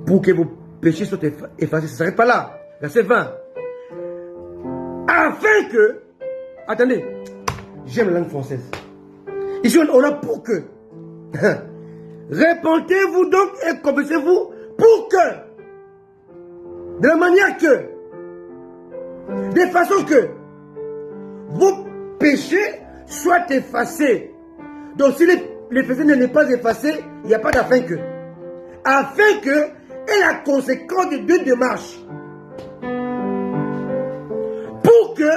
S1: Pour que vos péchés soient effacés. Ça ne s'arrête pas là. Verset 20. Afin que... Attendez. J'aime la langue française. Ici, on a pour que. Repentez-vous donc et convertissez-vous pour que. De la manière que. De façon que. Vos péchés soient effacés. Donc si les péchés ne sont pas effacés, il n'y a pas d'afin que. Afin que... Et la conséquence de 2 démarches. Pour que,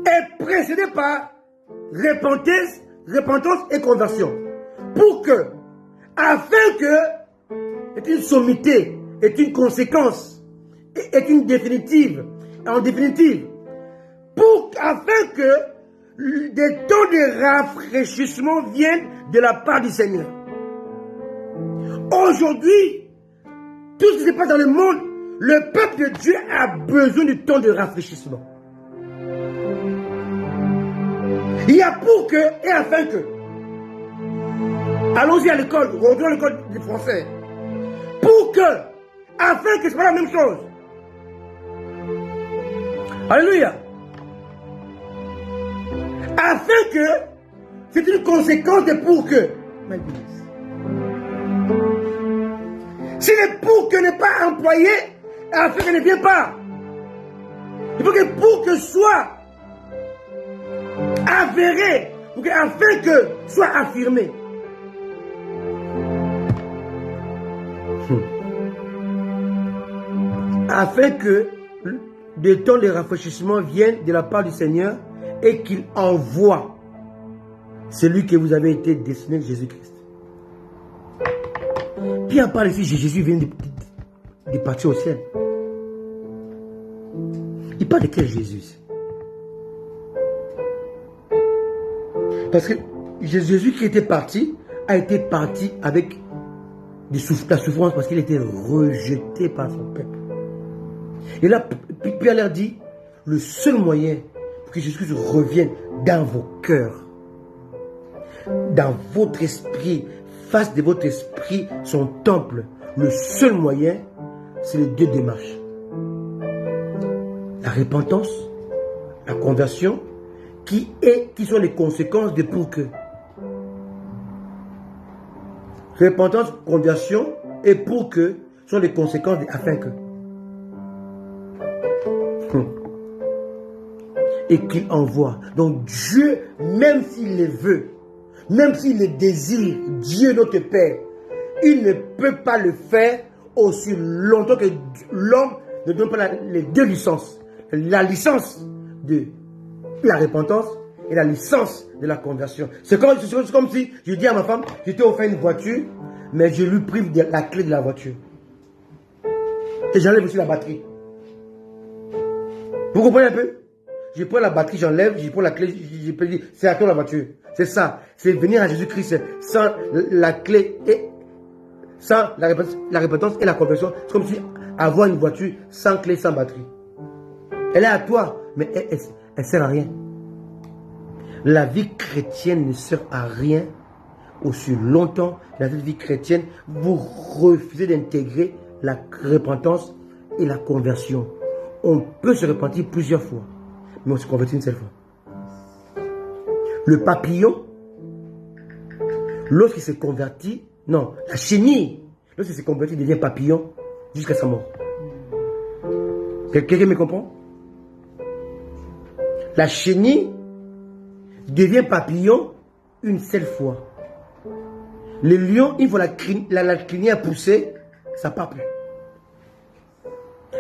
S1: est précédé par repentance et conversion. Pour que, afin que, est une sommité, est une conséquence, est une définitive. En définitive, afin que des temps de rafraîchissement viennent de la part du Seigneur. Aujourd'hui, tout ce qui se passe dans le monde, le peuple de Dieu a besoin du temps de rafraîchissement. Il y a pour que et afin que. Allons-y à l'école, revenons à l'école du français. Pour que, afin que ce soit la même chose. Alléluia. Afin que, c'est une conséquence de pour que. Si le pour que n'est pas employé, afin que ne vient pas. Il faut que pour que soit avéré, pour que afin que soit affirmé. Afin que des temps de rafraîchissement viennent de la part du Seigneur et qu'il envoie celui que vous avez été destiné, Jésus-Christ. Pierre parle ici, Jésus vient de partir au ciel. Il parle de quel Jésus? Parce que Jésus qui était parti, a été parti avec la souffrance parce qu'il était rejeté par son peuple. Et là, Pierre leur dit, le seul moyen pour que Jésus revienne dans vos cœurs, dans votre esprit, fasse de votre esprit son temple. Le seul moyen, c'est les 2 démarches. La repentance, la conversion, qui sont les conséquences de pour que. Repentance, conversion et pour que sont les conséquences de afin que. Et qu'il envoie. Donc Dieu, même s'il les veut, même s'il les désire, Dieu notre Père, il ne peut pas le faire aussi longtemps que l'homme ne donne pas les deux licences. La licence de la repentance et la licence de la conversion. C'est comme si je dis à ma femme, je t'ai offert une voiture, mais je lui prive de la clé de la voiture. Et j'enlève aussi la batterie. Vous comprenez un peu? Je prends la batterie, j'enlève, je prends la clé, je peux dire, c'est à toi la voiture. C'est ça. C'est venir à Jésus-Christ sans la clé et sans la repentance et la conversion. C'est comme si avoir une voiture sans clé, sans batterie. Elle est à toi, mais elle ne sert à rien. La vie chrétienne ne sert à rien aussi longtemps. La vie chrétienne, vous refusez d'intégrer la repentance et la conversion. On peut se repentir plusieurs fois, mais on se convertit une seule fois. Le papillon, lorsqu'il se convertit, non, la chenille, lorsqu'il se convertit, il devient papillon jusqu'à sa mort. Quelqu'un me comprend? La chenille devient papillon une seule fois. Le lion, une fois la crinière poussée, ça part plus.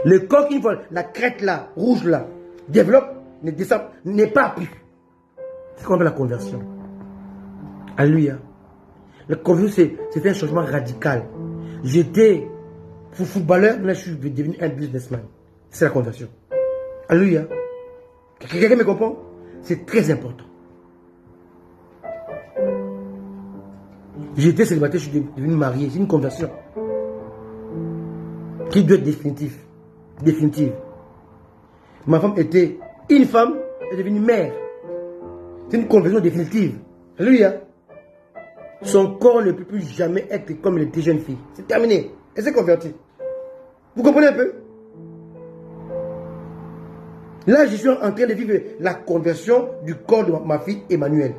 S1: Le coq, une fois la crête là, rouge là, développe, ne descend, n'est pas plus. C'est comme la conversion. Alléluia. La conversion, c'est un changement radical. J'étais footballeur, là je suis devenu un businessman. C'est la conversion. Alléluia. Quelqu'un me comprend? C'est très important. J'étais célibataire, je suis devenu marié. C'est une conversion qui doit être définitive. Définitive. Ma femme était une femme, elle est devenue mère. C'est une conversion définitive. Alléluia. Son corps ne peut plus jamais être comme il était jeune fille. C'est terminé. Elle s'est convertie. Vous comprenez un peu? Là, je suis en train de vivre la conversion du corps de ma fille Emmanuel.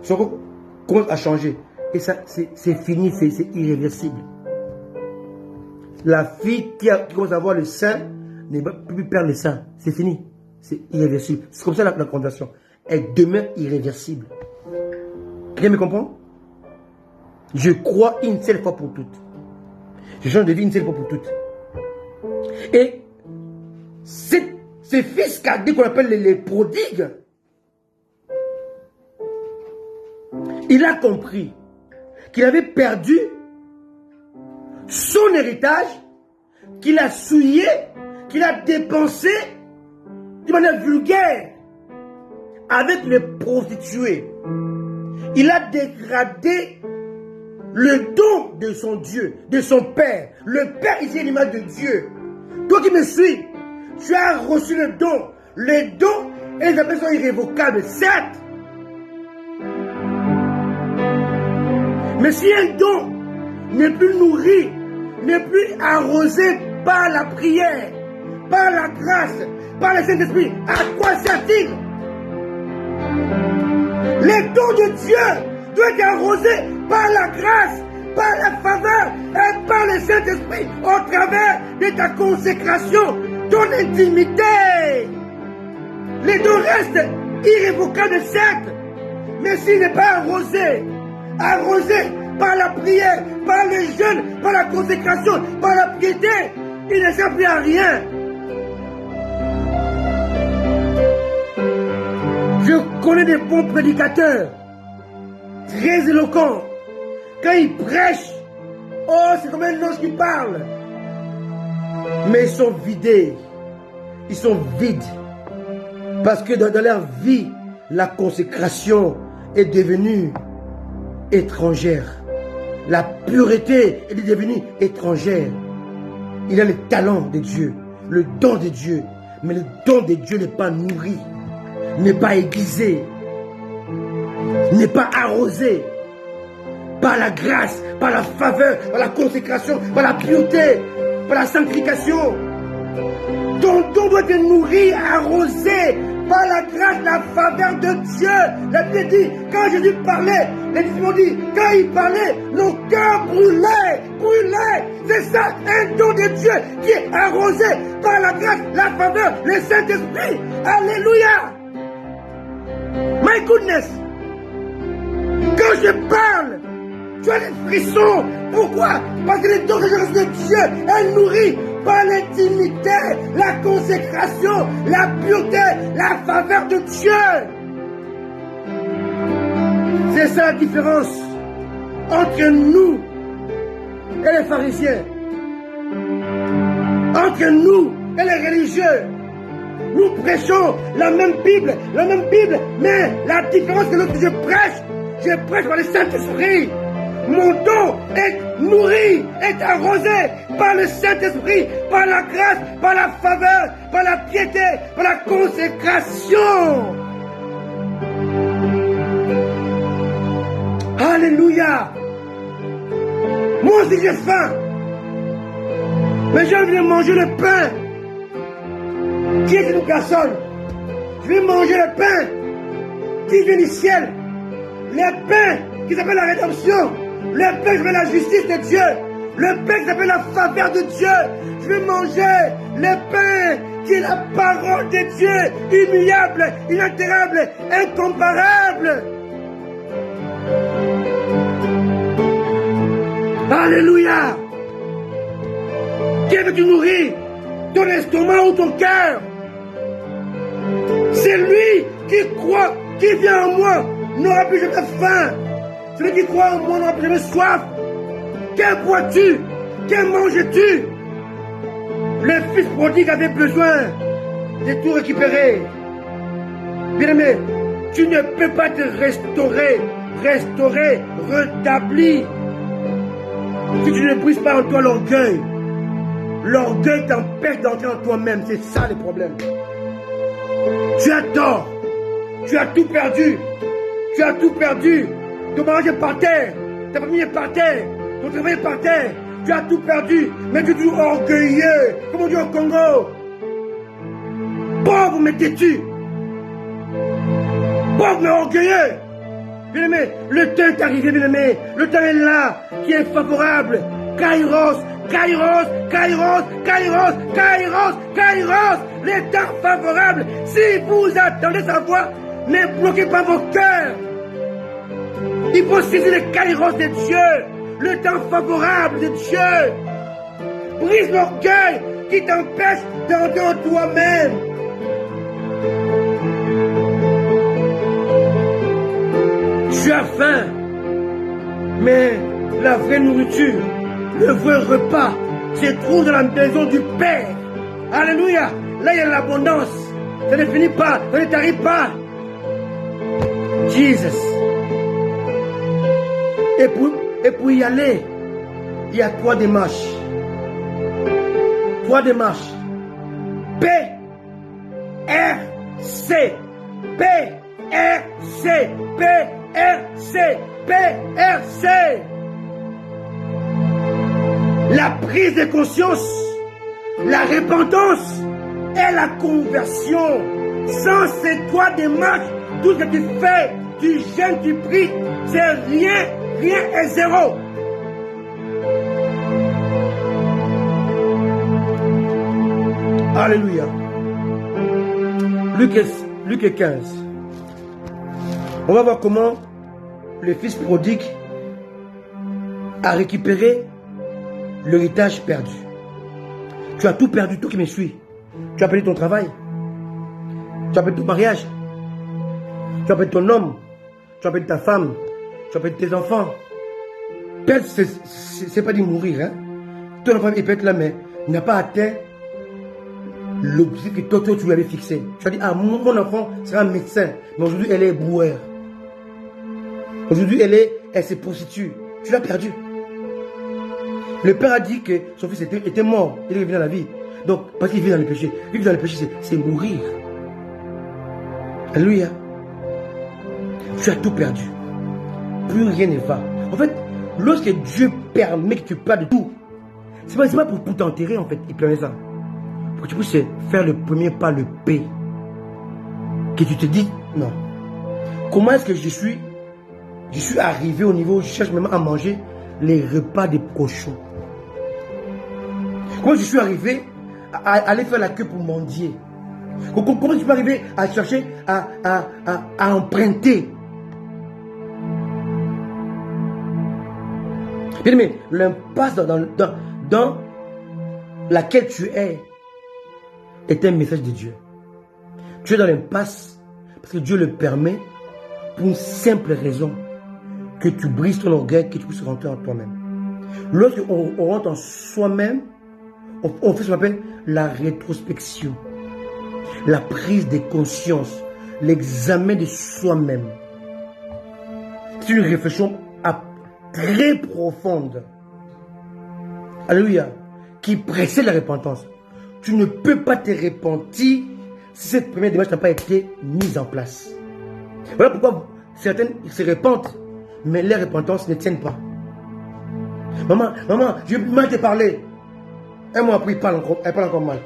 S1: Son corps commence à changer. Et ça, c'est fini, c'est irréversible. La fille qui commence à avoir le sein ne va plus perdre le sein. C'est fini. C'est irréversible. C'est comme ça la conversion. Elle demeure irréversible. Quelqu'un me comprend? Je crois une seule fois pour toutes. Je change de vie une seule fois pour toutes. Et ces fils cadets qu'on appelle les prodigues, il a compris qu'il avait perdu son héritage, qu'il a souillé, qu'il a dépensé de manière vulgaire avec les prostituées. Il a dégradé le don de son Dieu, de son Père. Le Père ici est l'image de Dieu. Toi qui me suis, tu as reçu le don. Les dons et les appels sont irrévocables, certes. Mais si un don n'est plus nourri, n'est plus arrosé par la prière, par la grâce, par le Saint-Esprit, à quoi sert-il? Les dons de Dieu doivent être arrosés par la grâce, par la faveur et par le Saint-Esprit au travers de ta consécration, ton intimité. Les dons restent irrévocables, certes, mais s'il n'est pas arrosé par la prière, par le jeûne, par la consécration, par la piété, il ne sert plus à rien. Je connais des bons prédicateurs, très éloquents. Quand ils prêchent, oh, c'est comme un ange qui parle. Mais ils sont vidés. Ils sont vides. Parce que dans leur vie, la consécration est devenue étrangère. La pureté est devenue étrangère. Il a le talent de Dieu, le don de Dieu. Mais le don de Dieu n'est pas nourri, n'est pas aiguisé, n'est pas arrosé par la grâce, par la faveur, par la consécration, par la pureté, par la sanctification. Ton don doit être nourri, arrosé par la grâce, la faveur de Dieu. La Bible dit, quand Jésus parlait, les disciples ont dit, quand il parlait, nos cœurs brûlaient. C'est ça, un don de Dieu qui est arrosé par la grâce, la faveur, le Saint-Esprit. Alléluia. My goodness. Quand je parle Tu as des frissons. Pourquoi? Parce que les dons que j'ai reçus de Dieu, elles nourrissent par l'intimité, la consécration, la pureté, la faveur de Dieu. C'est ça la différence entre nous et les pharisiens. Entre nous et les religieux. Nous prêchons la même Bible, mais la différence que lorsque je prêche par le Saint-Esprit. Mon don est nourri, est arrosé par le Saint-Esprit, par la grâce, par la faveur, par la piété, par la consécration. Alléluia. Moi aussi j'ai faim. Mais j'ai envie de manger le pain qui est une casserole. Je vais manger le pain qui vient du ciel. Le pain qui s'appelle la rédemption. Le pain qui s'appelle la justice de Dieu. Le pain qui s'appelle la faveur de Dieu. Je vais manger le pain qui est la parole de Dieu. Immuable, inaltérable, incomparable. Alléluia. Qui veux-tu nourrir? Ton estomac ou ton cœur? C'est lui qui croit, qui vient en moi, n'aura plus jamais faim. Celui qui croit en moi n'aura plus jamais soif. Que bois-tu? Que manges-tu? Le fils prodigue avait besoin de tout récupérer. Bien-aimé, tu ne peux pas te restaurer, rétablir, si tu ne brises pas en toi l'orgueil. L'orgueil t'empêche d'entrer en toi-même. C'est ça le problème. Tu as tort. Tu as tout perdu. Tu as tout perdu. Ton mariage est par terre. Ta famille est par terre. Ton travail est par terre. Tu as tout perdu. Mais tu es toujours orgueilleux. Comme on dit au Congo. Pauvre mais têtu. Pauvre mais orgueilleux. Bien-aimé, le temps est arrivé, bien-aimé. Le temps est là, qui est favorable. Kairos, Kairos, Kairos, Kairos, Kairos, Kairos. Les temps favorables. Si vous attendez sa voix, ne bloquez pas vos cœurs. Il faut saisir le Kairos de Dieu. Le temps favorable de Dieu. Brise l'orgueil qui t'empêche d'entrer en toi-même. Tu as faim, mais la vraie nourriture, le vrai repas, se trouve dans la maison du Père. Alléluia. Là, il y a l'abondance. Ça ne finit pas, ça ne t'arrive pas. Jesus. Et pour y aller, il y a 3 démarches. 3 démarches. P, R, C. P, R, C. P, R, C. P, R, C. La prise de conscience, la repentance et la conversion. Sans ces 3 démarches, tout ce que tu fais, tu jeûnes, tu pries, c'est rien et zéro. Alléluia. Luc 15. On va voir comment le fils prodigue a récupéré l'héritage perdu. Tu as tout perdu, toi qui me suis. Tu as perdu ton travail. Tu as perdu ton mariage. Tu as perdu ton homme. Tu as perdu ta femme. Tu as perdu tes enfants. Perdre, c'est pas dire mourir. Hein? Ton enfant il peut être là, mais il n'a pas atteint l'objectif que toi tu lui avais fixé. Tu as dit, ah, mon enfant sera un médecin. Mais aujourd'hui, elle est boueur. Aujourd'hui, elle se prostitue. Tu l'as perdu. Le père a dit que son fils était mort. Il est revenu à la vie. Donc, parce qu'il vit dans le péché. Vivre dans le péché, c'est mourir. Alléluia. Tu as tout perdu. Plus rien ne va. En fait, lorsque Dieu permet que tu perds de tout, c'est pas pour t'enterrer, en fait. Il permet ça. Pour que tu puisses faire le premier pas, le P. Que tu te dis, non. Comment est-ce que je suis arrivé au niveau où je cherche même à manger les repas des cochons? Comment je suis arrivé à aller faire la queue pour mendier? Comment je peux arriver à chercher à emprunter? Bien aimé, l'impasse dans laquelle tu es est un message de Dieu. Tu es dans l'impasse parce que Dieu le permet pour une simple raison, que tu brises ton orgueil, que tu puisses rentrer en toi-même. Lorsqu'on rentre en soi-même, on fait ce qu'on appelle la rétrospection, la prise de conscience, l'examen de soi-même. C'est une réflexion très profonde, alléluia, qui précède la repentance. Tu ne peux pas te repentir si cette première démarche n'a pas été mise en place. Voilà pourquoi certaines se repentent, mais les repentances ne tiennent pas. Maman, je vais mal te parler. Un mois après, il parle encore mal.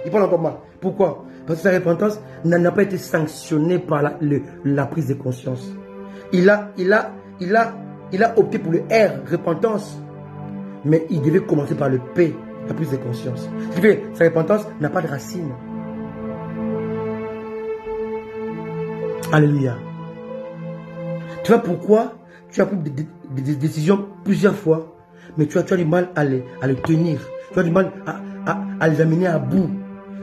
S1: Pourquoi? Parce que sa repentance n'a pas été sanctionnée par la prise de conscience. Il a opté pour le R, repentance. Mais il devait commencer par le P, la prise de conscience. Ce qui fait que sa repentance n'a pas de racine. Alléluia. Tu vois pourquoi tu as pris des décisions plusieurs fois, mais tu as du mal à les tenir. Tu as du mal à les amener à bout.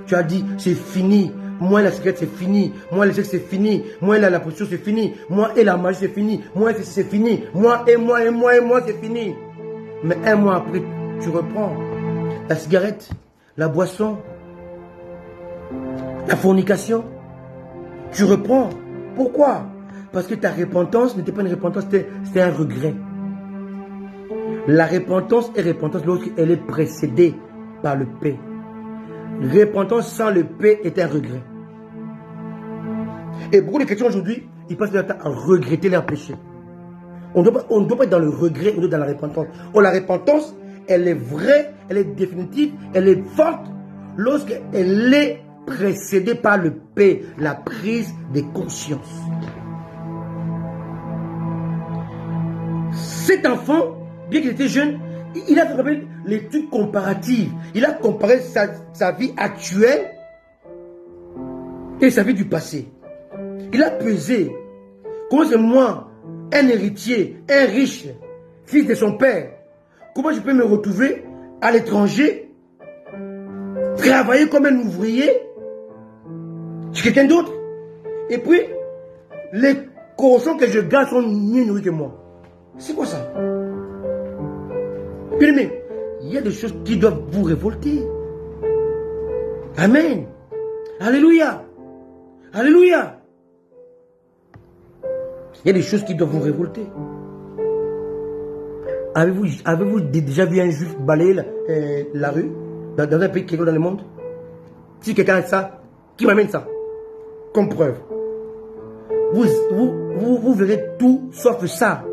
S1: Tu as dit, c'est fini. Moi et la cigarette, c'est fini. Moi et le sexe, c'est fini. Moi et la posture, c'est fini. Moi et la magie, c'est fini. Moi et c'est fini. Moi, c'est fini. Mais un mois après, tu reprends. La cigarette, la boisson, la fornication. Tu reprends. Pourquoi? Parce que ta repentance n'était pas une repentance, c'était un regret. La repentance est repentance lorsqu'elle est précédée par le P. Repentance sans le P est un regret. Et beaucoup de chrétiens aujourd'hui, ils passent leur temps à regretter leur péché. On ne doit pas être dans le regret, on doit être dans la repentance. Oh, la repentance, elle est vraie, elle est définitive, elle est forte lorsqu'elle est précédée par le P, la prise de conscience. Cet enfant, bien qu'il était jeune, il a fait l'étude comparative. Il a comparé sa vie actuelle et sa vie du passé. Il a pesé. Comment c'est moi, un héritier, un riche, fils de son père, comment je peux me retrouver à l'étranger, travailler comme un ouvrier chez quelqu'un d'autre, et puis les cochons que je garde sont mieux nourris que moi. C'est quoi ça? Bien aimé, il y a des choses qui doivent vous révolter. Amen. Alléluia. Alléluia. Il y a des choses qui doivent vous révolter. Avez-vous déjà vu un juif balayer la rue dans un pays quelconque dans le monde? Si quelqu'un a ça, qui m'amène ça comme preuve? Vous verrez tout sauf ça.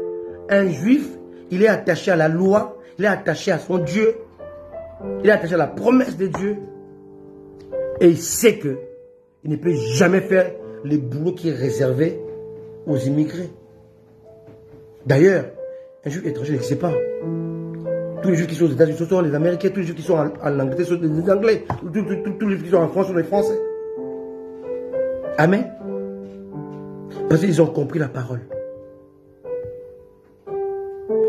S1: Un juif, il est attaché à la loi, il est attaché à son Dieu, il est attaché à la promesse de Dieu. Et il sait qu'il ne peut jamais faire le boulot qui est réservé aux immigrés. D'ailleurs, un juif étranger n'existe pas. Tous les juifs qui sont aux États-Unis, ce sont les Américains, tous les juifs qui sont en Angleterre, ce sont les Anglais, tous les juifs qui sont en France sont les Français. Amen. Parce qu'ils ont compris la parole.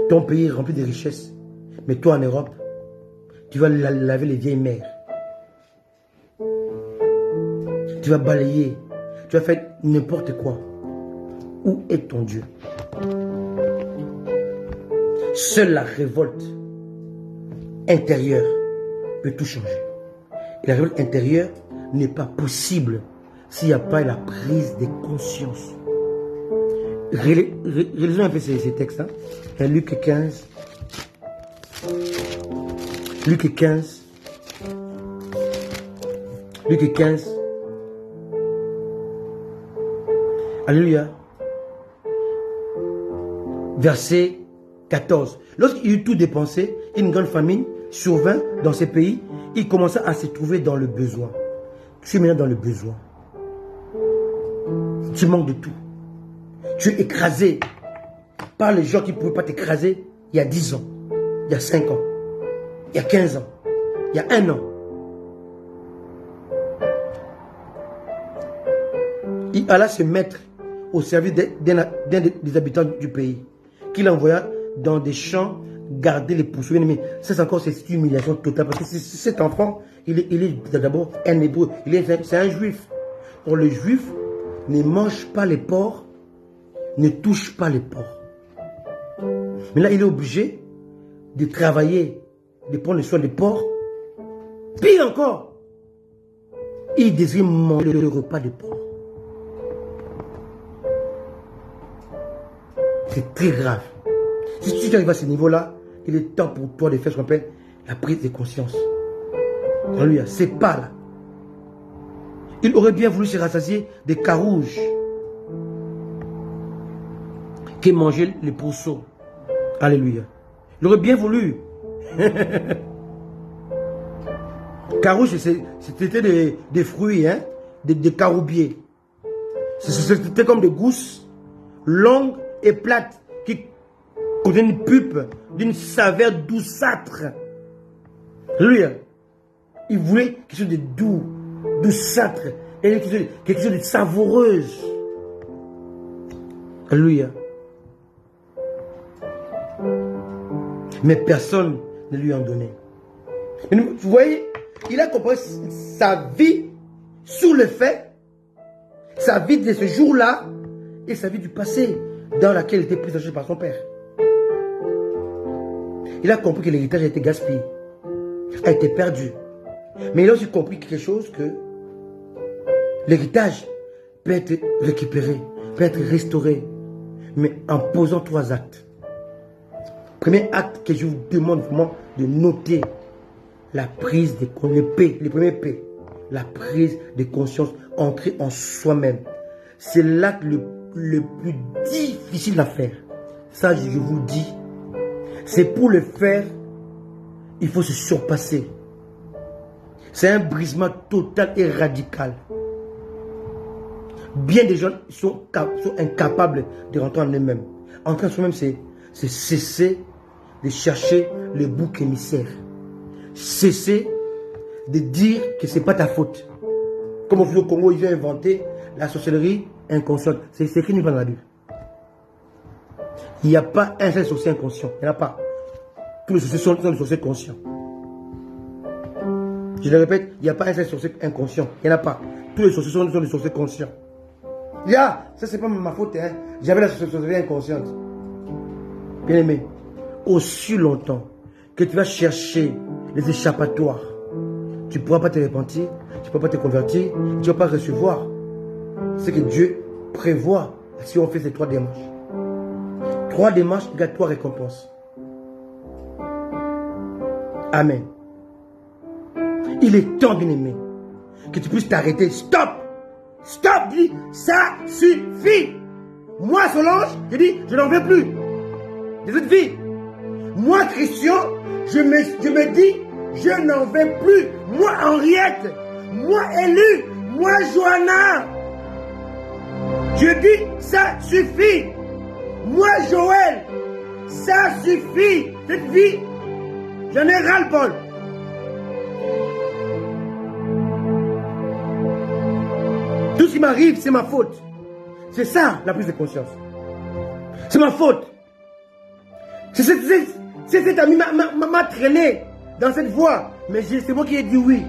S1: Ton pays est rempli de richesses. Mais toi en Europe, tu vas laver les vieilles mères. Tu vas balayer. Tu vas faire n'importe quoi. Où est ton Dieu? Seule la révolte intérieure peut tout changer. Et la révolte intérieure n'est pas possible s'il n'y a pas la prise de conscience. Relisons un peu ces textes. Hein? Luc 15. Luc 15. Luc 15. Alléluia. Verset 14. Lorsqu'il eut tout dépensé, une grande famine survint dans ces pays. Il commença à se trouver dans le besoin. Tu es maintenant dans le besoin. Tu manques de tout. Tu es écrasé par les gens qui ne pouvaient pas t'écraser il y a 10 ans, il y a 5 ans, il y a 15 ans, il y a 1 an. Il alla se mettre au service d'un des habitants du pays, qu'il envoya dans des champs garder les poursuites. Mais ça, c'est une humiliation totale. Parce que cet enfant, il est d'abord un hébreu. C'est un juif. Or, le juif ne mange pas les porcs, ne touche pas les porcs. Mais là, il est obligé de travailler, de prendre le soin des porcs. Pire encore, il désire manger le repas des porcs. C'est très grave. Si tu arrives à ce niveau-là, il est temps pour toi de faire ce qu'on appelle la prise de conscience. Alléluia, c'est pas là. Il aurait bien voulu se rassasier des carouges qui mangeaient les pourceaux. Alléluia. Il aurait bien voulu. Carouge, c'était des fruits, hein, des caroubiers. C'était comme des gousses longues et plates qui contenaient une pulpe d'une saveur douceâtre. Alléluia. Il voulait quelque chose de doux, douceâtre, et quelque chose de savoureuse. Alléluia. Mais personne ne lui en donnait. Vous voyez, il a comparé sa vie sous le fait, sa vie de ce jour-là et sa vie du passé dans laquelle il était pris en charge par son père. Il a compris que l'héritage a été gaspillé, a été perdu. Mais il a aussi compris quelque chose, que l'héritage peut être récupéré, peut être restauré, mais en posant 3 actes. Premier acte que je vous demande vraiment de noter, la prise de les premiers P, la prise de conscience, entrer en soi-même. C'est l'acte le plus difficile à faire. Ça, je vous le dis. C'est pour le faire, il faut se surpasser. C'est un brisement total et radical. Bien des gens sont incapables de rentrer en eux-mêmes. Entrer en soi-même, c'est cesser de chercher le bouc émissaire. Cesser de dire que ce n'est pas ta faute. Comme au Congo, ils ont inventé la sorcellerie inconsciente. C'est écrit dans la Bible. Il n'y a pas un seul sorcier inconscient. Il n'y en a pas. Tous les sorciers sont des sorciers conscients. Je le répète, il n'y a pas un seul sorcier inconscient. Il n'y en a pas. Tous les sorciers sont des sorciers conscients. Ça c'est pas ma faute. Hein. J'avais la sorcellerie inconsciente. Bien aimé, aussi longtemps que tu vas chercher les échappatoires, tu ne pourras pas te repentir, tu ne pourras pas te convertir, tu ne vas pas recevoir ce que Dieu prévoit si on fait ces 3 démarches. 3 démarches égale 3 récompenses. Amen. Il est temps, bien aimé, que tu puisses t'arrêter. Stop! Stop! Dis, ça suffit! Moi, Solange, je dis, je n'en veux plus de cette vie. Moi, Christian, je me dis, je n'en veux plus. Moi, Henriette, moi, Élu, moi, Johanna. Je dis, ça suffit. Moi, Joël, ça suffit. Cette vie, j'en ai ras-le-bol. Tout ce qui m'arrive, c'est ma faute. C'est ça, la prise de conscience. C'est ma faute. Cet ami m'a traîné dans cette voie. Mais c'est moi qui ai dit oui.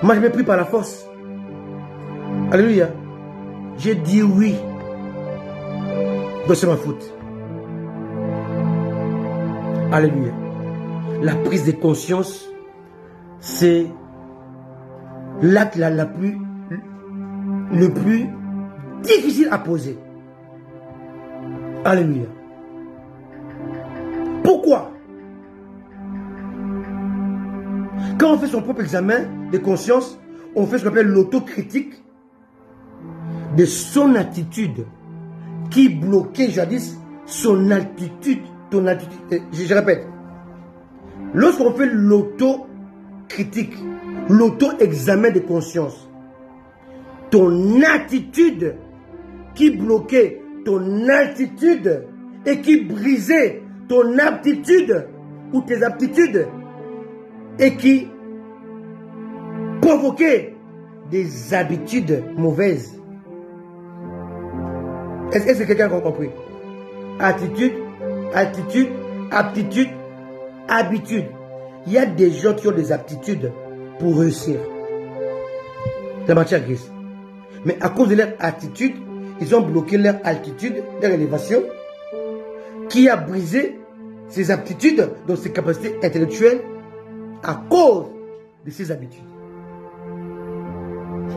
S1: Moi, je m'ai pris par la force. Alléluia. J'ai dit oui. Donc c'est ma faute. Alléluia. La prise de conscience, c'est l'acte le plus difficile à poser. Alléluia. Pourquoi? Quand on fait son propre examen de conscience, on fait ce qu'on appelle l'autocritique de son attitude qui bloquait jadis son altitude, ton attitude. Je répète, lorsqu'on fait l'autocritique, l'auto-examen de conscience, ton attitude qui bloquait ton altitude et qui brisait ton aptitude ou tes aptitudes et qui provoquait des habitudes mauvaises. Est-ce que quelqu'un a compris? Attitude aptitude, habitude. Il y a des gens qui ont des aptitudes pour réussir. C'est la matière grise. Mais à cause de leur attitude, ils ont bloqué leur altitude, leur élévation, qui a brisé ses aptitudes, donc ses capacités intellectuelles, à cause de ses habitudes.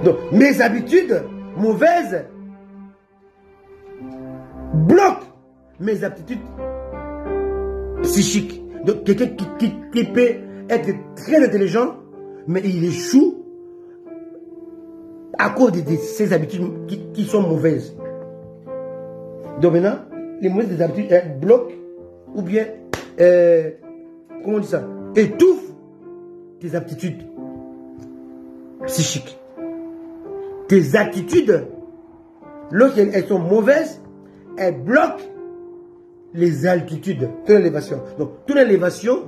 S1: Donc, mes habitudes mauvaises bloquent mes aptitudes psychiques. Donc, quelqu'un qui peut être très intelligent, mais il échoue à cause de ses habitudes qui sont mauvaises. Donc maintenant, les mauvaises habitudes bloquent ou bien, comment on dit ça, étouffent tes aptitudes psychiques. Tes attitudes, lorsqu'elles sont mauvaises, elles bloquent les altitudes, toute l'élévation. Donc, toute l'élévation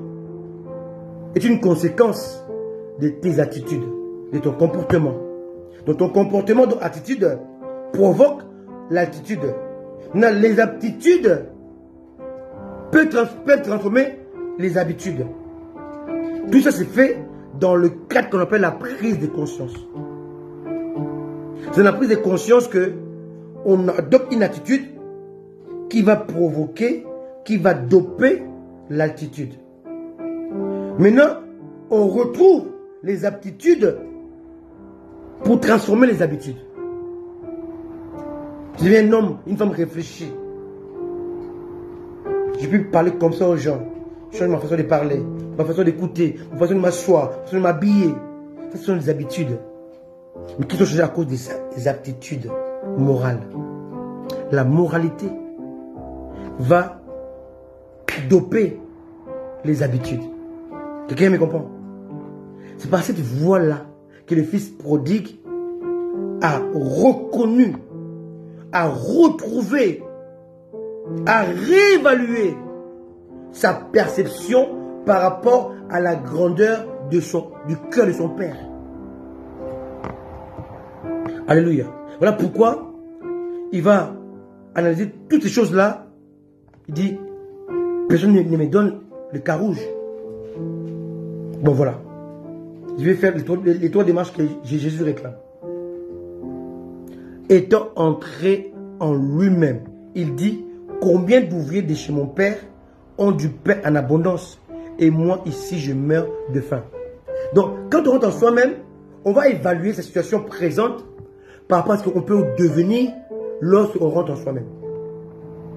S1: est une conséquence de tes attitudes, de ton comportement. Donc, ton comportement, ton attitude provoque l'altitude. Maintenant, les aptitudes peuvent transformer les habitudes. Tout ça, c'est fait dans le cadre qu'on appelle la prise de conscience. C'est dans la prise de conscience qu'on adopte une attitude qui va provoquer, qui va doper l'altitude. Maintenant, on retrouve les aptitudes pour transformer les habitudes. Je deviens un homme, une femme réfléchie. Je peux parler comme ça aux gens. Je change ma façon de parler, ma façon d'écouter, ma façon de m'asseoir, ma façon de m'habiller. Ce sont des habitudes. Mais qui sont changées à cause des aptitudes morales. La moralité va doper les habitudes. Quelqu'un me comprend? C'est par cette voie-là que le fils prodigue a reconnu, a retrouvé, a réévalué sa perception par rapport à la grandeur du cœur de son père. Alléluia. Voilà pourquoi il va analyser toutes ces choses-là. Il dit, personne ne me donne le cas rouge. Bon, voilà. Je vais faire les trois démarches que Jésus réclame. Étant entré en lui-même, il dit, combien d'ouvriers de chez mon père ont du pain en abondance, et moi ici je meurs de faim. Donc, quand on rentre en soi-même, on va évaluer sa situation présente par rapport à ce qu'on peut devenir lorsqu'on rentre en soi-même.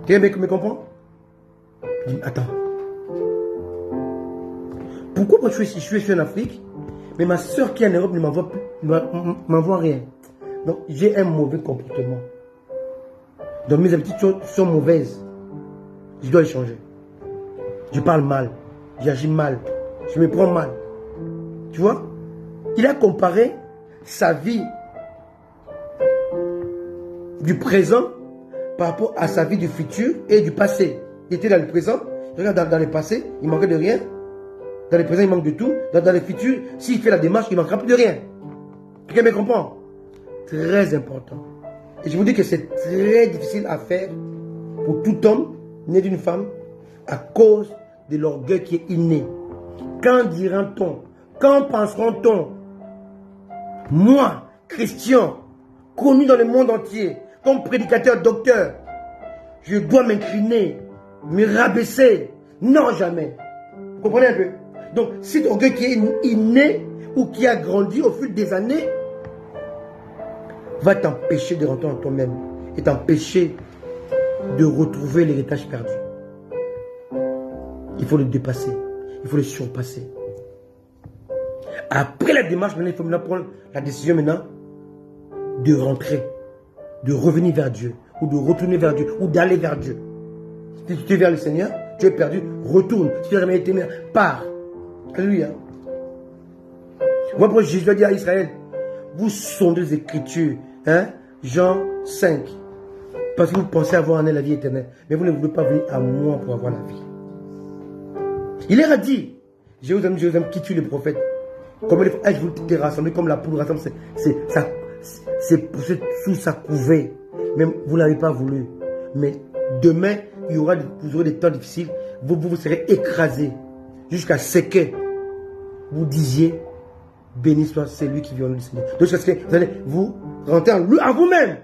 S1: Quelqu'un me comprend? Je dis, attends. Pourquoi je suis en Afrique, mais ma soeur qui est en Europe ne m'envoie rien? Donc, j'ai un mauvais comportement. Donc, mes habitudes sont mauvaises. Je dois les changer. Je parle mal. J'agis mal. Je me prends mal. Tu vois? Il a comparé sa vie du présent par rapport à sa vie du futur et du passé. Il était dans le présent. Regarde, dans le passé, il manquait de rien. Dans le présent, il manque de tout. Dans le futur, s'il fait la démarche, il ne manquera plus de rien. Quelqu'un me comprend? Très important. Et je vous dis que c'est très difficile à faire pour tout homme né d'une femme à cause de l'orgueil qui est inné. Quand dira-t-on? Quand pensera-t-on? Moi, Christian, connu dans le monde entier, comme prédicateur, docteur, je dois m'incliner, me rabaisser? Non, jamais. Vous comprenez un peu? Donc, cet orgueil qui est inné ou qui a grandi au fil des années va t'empêcher de rentrer en toi-même et t'empêcher de retrouver l'héritage perdu. Il faut le dépasser, il faut le surpasser. Après la démarche, maintenant, il faut maintenant prendre la décision maintenant de rentrer, de revenir vers Dieu, ou de retourner vers Dieu, ou d'aller vers Dieu. Si tu es vers le Seigneur, tu es perdu, retourne. Si tu n'as jamais été mère, pars. Alléluia. Moi, pour Jésus a dit à Israël, vous sondez les Écritures, hein? Jean 5, parce que vous pensez avoir en elle la vie éternelle, mais vous ne voulez pas venir à moi pour avoir la vie. Il leur a dit, je vous aime, qui tue les prophètes. Comme il faut, je vous te rassembler comme la poudre rassemble, c'est poussé sous sa couvée. Mais vous ne l'avez pas voulu. Mais demain, vous aurez des temps difficiles, vous serez écrasés jusqu'à ce que vous disiez, béni soit celui qui vient au nom du Seigneur. Donc jusqu'à ce que vous allez vous rentrer en lui à vous-même,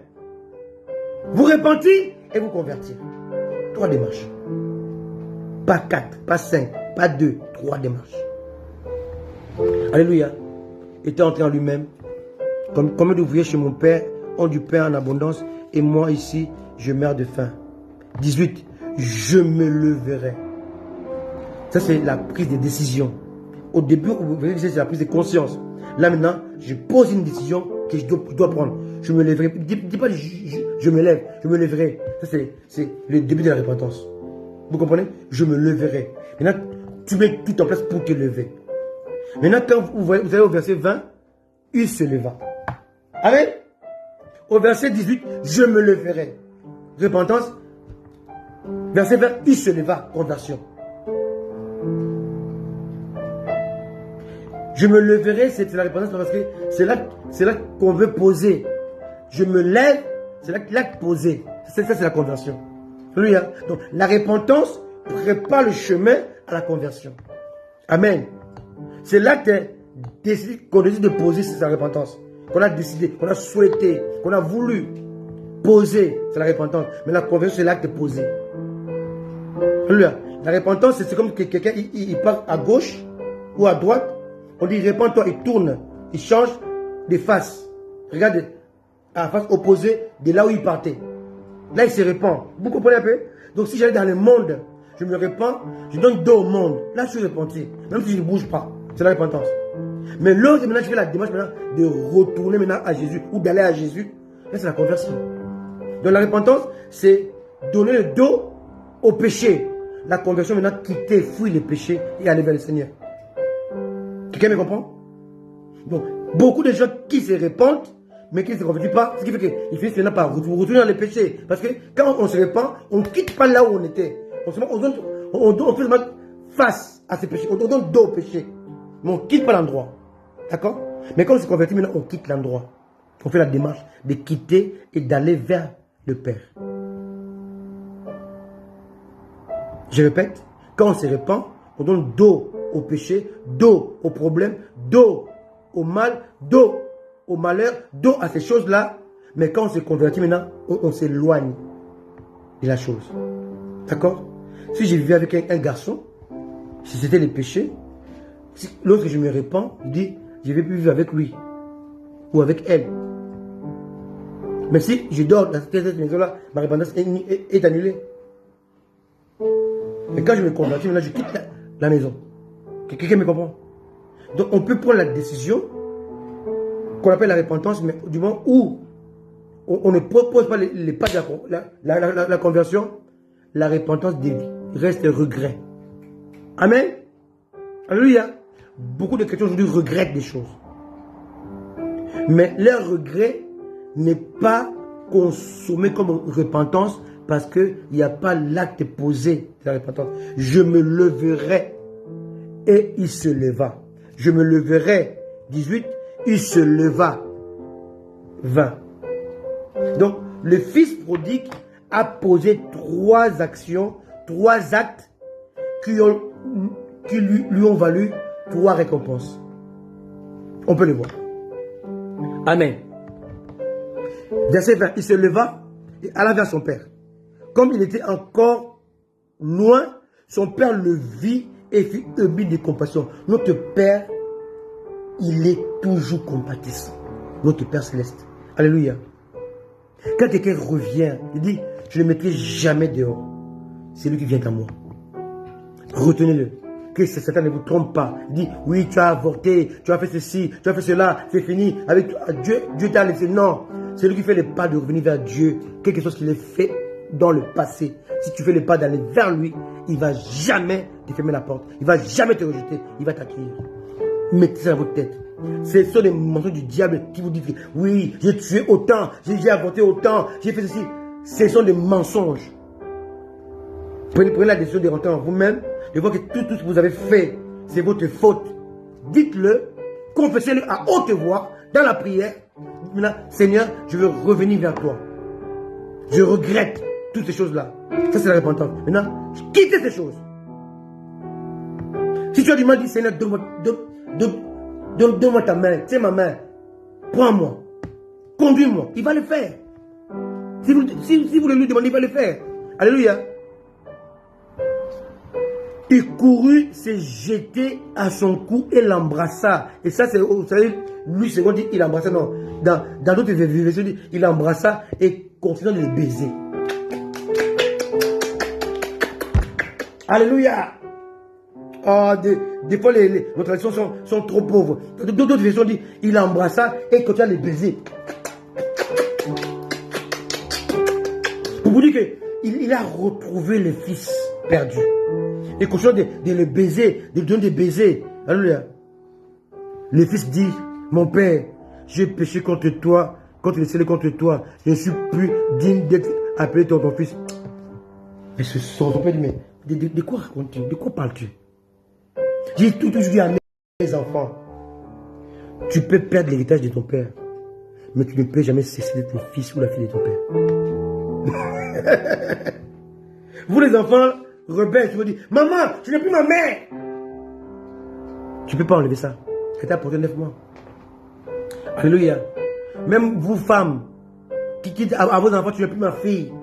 S1: vous repentir et vous convertir. 3 démarches. Pas 4, pas 5, pas 2, 3 démarches. Alléluia. Était entré en lui-même. Combien d'ouvriers chez mon père ont du pain en abondance et moi ici, je meurs de faim. 18. Je me leverai. Ça, c'est la prise de décision. Au début, vous voyez que c'est la prise de conscience. Là, maintenant, je pose une décision que je dois prendre. Je me lèverai. Dis pas je me lève, je me lèverai. Ça, c'est le début de la repentance. Vous comprenez? Je me leverai. Maintenant, tu mets tout en place pour te lever. Maintenant, quand vous allez au verset 20, il se leva. Amen. Au verset 18, je me leverai. Repentance. Verset 20, il se leva. Conversion. Je me leverai, c'est la repentance parce que c'est là qu'on veut poser. Je me lève, c'est là qu'il a posé. Ça, c'est la conversion. Alléluia. Donc, la repentance prépare le chemin à la conversion. Amen. C'est là qu'on décide de poser sa repentance. Qu'on a décidé, qu'on a souhaité, qu'on a voulu poser, c'est la repentance. Mais la conversion, c'est l'acte posé. Alléluia. La repentance, c'est comme que quelqu'un il part à gauche ou à droite. On dit repens-toi, il tourne, il change de face. Regarde à la face opposée de là où il partait. Là, il se répand. Vous comprenez un peu? Donc, si j'allais dans le monde, je me répands, je donne dos au monde. Là, je suis repenti. Même si je ne bouge pas. C'est la repentance. Mais l'autre, maintenant, je fais la démarche maintenant de retourner maintenant à Jésus ou d'aller à Jésus. Là, c'est la conversion. Donc, la repentance, c'est donner le dos au péché. La conversion, maintenant, quitter, fuir les péchés et aller vers le Seigneur. Quelqu'un me comprend? Donc, beaucoup de gens qui se répandent, mais qui ne se convertissent pas, ce qui fait qu'ils finissent maintenant par retourner dans les péchés. Parce que quand on se répand, on ne quitte pas là où on était. On fait seulement face à ces péchés. On donne dos au péché. Mais on ne quitte pas l'endroit. D'accord? Mais quand on se convertit, maintenant, on quitte l'endroit. On fait la démarche de quitter et d'aller vers le Père. Je répète, quand on se répand, on donne dos au péché, dos au problème, dos au mal, dos au malheur, dos à ces choses-là. Mais quand on se convertit maintenant, on s'éloigne de la chose. D'accord? Si je vivais avec un garçon, si c'était les péchés, lorsque je me répands, je dis, je ne vais plus vivre avec lui ou avec elle. Mais si je dors dans cette maison-là, ma repentance est annulée. Et quand je me convertis, maintenant je quitte la maison. Quelqu'un me comprend? Donc on peut prendre la décision qu'on appelle la repentance, mais du moment où on ne propose pas les pas de la conversion, la repentance reste regret. Amen. Alléluia. Beaucoup de chrétiens aujourd'hui regrettent des choses. Mais leur regret n'est pas consommé comme repentance parce qu'il n'y a pas l'acte posé de la repentance. Je me leverai et il se leva. Je me leverai, 18, il se leva, 20. Donc, le fils prodigue a posé 3 actions, 3 actes qui lui ont valu 3 récompenses. On peut le voir. Amen. Verset 20, il se leva et alla vers son père. Comme il était encore loin, son père le vit et fut ému de compassion. Notre Père, il est toujours compatissant. Notre Père céleste. Alléluia. Quand quelqu'un revient, il dit, je ne le mettrai jamais dehors. C'est lui qui vient à moi. Retenez-le. Que Satan ne vous trompe pas. Il dit, oui, tu as avorté, tu as fait ceci, tu as fait cela, c'est fini. Avec Dieu t'a laissé. Non. C'est lui qui fait le pas de revenir vers Dieu. Quelque chose qu'il a fait dans le passé. Si tu fais le pas d'aller vers lui, il ne va jamais te fermer la porte. Il ne va jamais te rejeter. Il va t'accueillir. Mettez ça dans votre tête. Ce sont des mensonges du diable qui vous disent, oui, j'ai tué autant, j'ai avorté autant, j'ai fait ceci. Ce sont des mensonges. Prenez la décision de rentrer en vous-même, de voir que tout ce que vous avez fait, c'est votre faute. Dites-le, confessez-le à haute voix, dans la prière. Maintenant, Seigneur, je veux revenir vers toi. Je regrette toutes ces choses-là. Ça, c'est la repentance. Maintenant, quittez ces choses. Si tu as du mal, dis Seigneur, donne-moi ta main. Tiens ma main. Prends-moi. Conduis-moi. Il va le faire. Si vous le lui demandez, il va le faire. Alléluia. Il courut, s'est jeté à son cou et l'embrassa. Et ça, c'est, vous savez, lui, c'est qu'on dit, il embrassa, non. Dans d'autres versions, il embrassa et continua de le baiser. Alléluia. Ah, des fois, nos traditions sont trop pauvres. D'autres versions disent, il embrassa et continua de le baiser. Pour vous dire qu'il a retrouvé le fils perdu. Et continue de le baiser, de lui donner des baisers. Alléluia. Le fils dit, mon père, j'ai péché contre toi, contre le ciel et contre toi. Je ne suis plus digne d'être appelé ton fils. Et son père dit, mais de quoi racontes-tu? De quoi parles-tu? J'ai toujours dit à mes enfants, tu peux perdre l'héritage de ton père, mais tu ne peux jamais cesser d'être le fils ou la fille de ton père. Vous les enfants rebelles, tu vous dites, maman, je n'ai plus ma mère. Tu ne peux pas enlever ça. Elle t'a porté 9 mois. Alléluia. Même vous femmes, qui dites à vos enfants, tu n'es plus ma fille.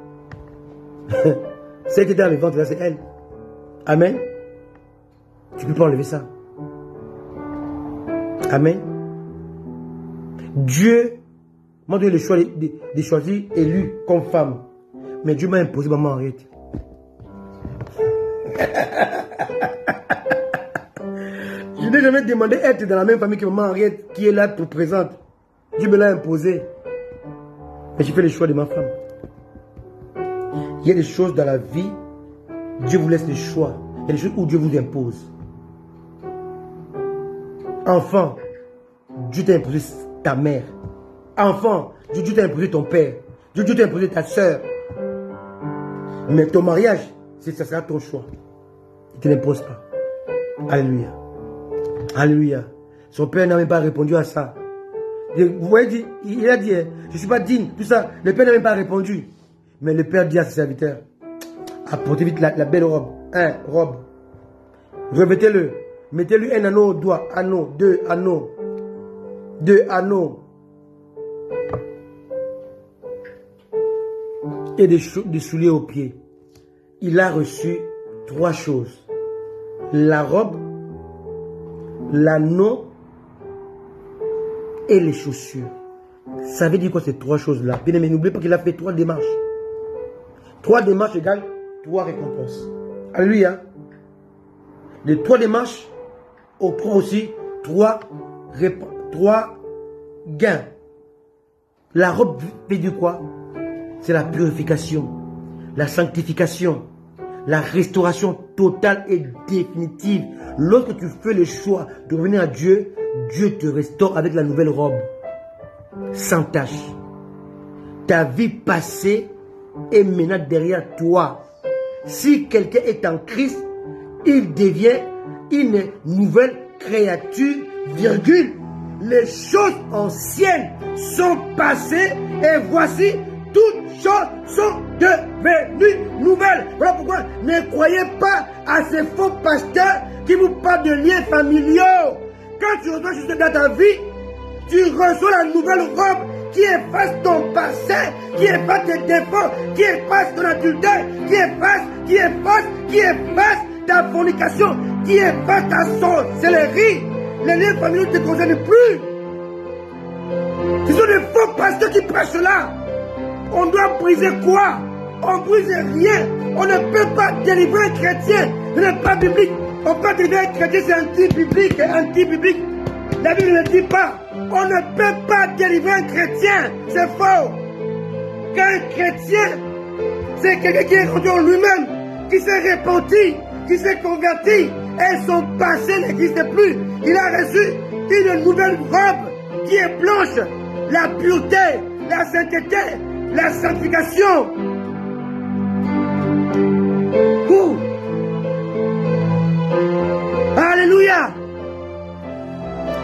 S1: Celle qui était dans le ventre, là, c'est elle. Amen. Tu ne peux pas enlever ça. Amen. Dieu m'a donné le choix de choisir élu comme femme. Mais Dieu m'a imposé, maman, arrête. Je n'ai jamais demandé être dans la même famille que maman Henriette, qui est là pour présente. Dieu me l'a imposé. Mais j'ai fait le choix de ma femme. Il y a des choses dans la vie, Dieu vous laisse le choix. Il y a des choses où Dieu vous impose. Enfant, Dieu t'a imposé ta mère. Enfant, Dieu t'a imposé ton père. Dieu t'a imposé ta soeur. Mais ton mariage, ça sera ton choix. Il ne te l'impose pas. Alléluia. Alléluia. Son père n'a même pas répondu à ça. Vous voyez, il a dit, je ne suis pas digne, tout ça. Le père n'a même pas répondu. Mais le père dit à ses serviteurs, apportez vite la belle robe. Robe. Revêtez-le. Mettez-lui un anneau au doigt. Anneau, 2 anneaux. 2 anneaux. Et des souliers aux pieds. Il a reçu 3 choses. La robe, l'anneau et les chaussures. Ça veut dire quoi ces 3 choses-là? Bien aimé, n'oubliez pas qu'il a fait 3 démarches. 3 démarches égale 3 récompenses. Alléluia. Les 3 démarches octroient aussi 3 gains. La robe fait du quoi? C'est la purification, la sanctification, la restauration totale et définitive. Lorsque tu fais le choix de revenir à Dieu, Dieu te restaure avec la nouvelle robe, sans tache. Ta vie passée est maintenant derrière toi. Si quelqu'un est en Christ, il devient une nouvelle créature, virgule. Les choses anciennes sont passées et voici, toutes choses sont devenues nouvelles. Voilà pourquoi ne croyez pas à ces faux pasteurs qui vous parlent de liens familiaux. Quand tu reçois Jésus dans ta vie, tu reçois la nouvelle robe qui efface ton passé, qui efface tes défauts, qui efface ton adultère, qui efface ta fornication, qui efface ta sorcellerie. Les liens familiaux ne te concernent plus. Ce sont des faux pasteurs qui prêchent là. On doit briser quoi? On ne brise rien. On ne peut pas délivrer un chrétien. Ce n'est pas biblique. On peut délivrer un chrétien, c'est anti-biblique. Anti-biblique. La Bible ne dit pas. On ne peut pas délivrer un chrétien. C'est faux. Qu'un chrétien, c'est quelqu'un qui est rendu en lui-même, qui s'est repenti, qui s'est converti, et son passé n'existe plus. Il a reçu une nouvelle robe qui est blanche. La pureté, la sainteté, la sanctification. Alléluia.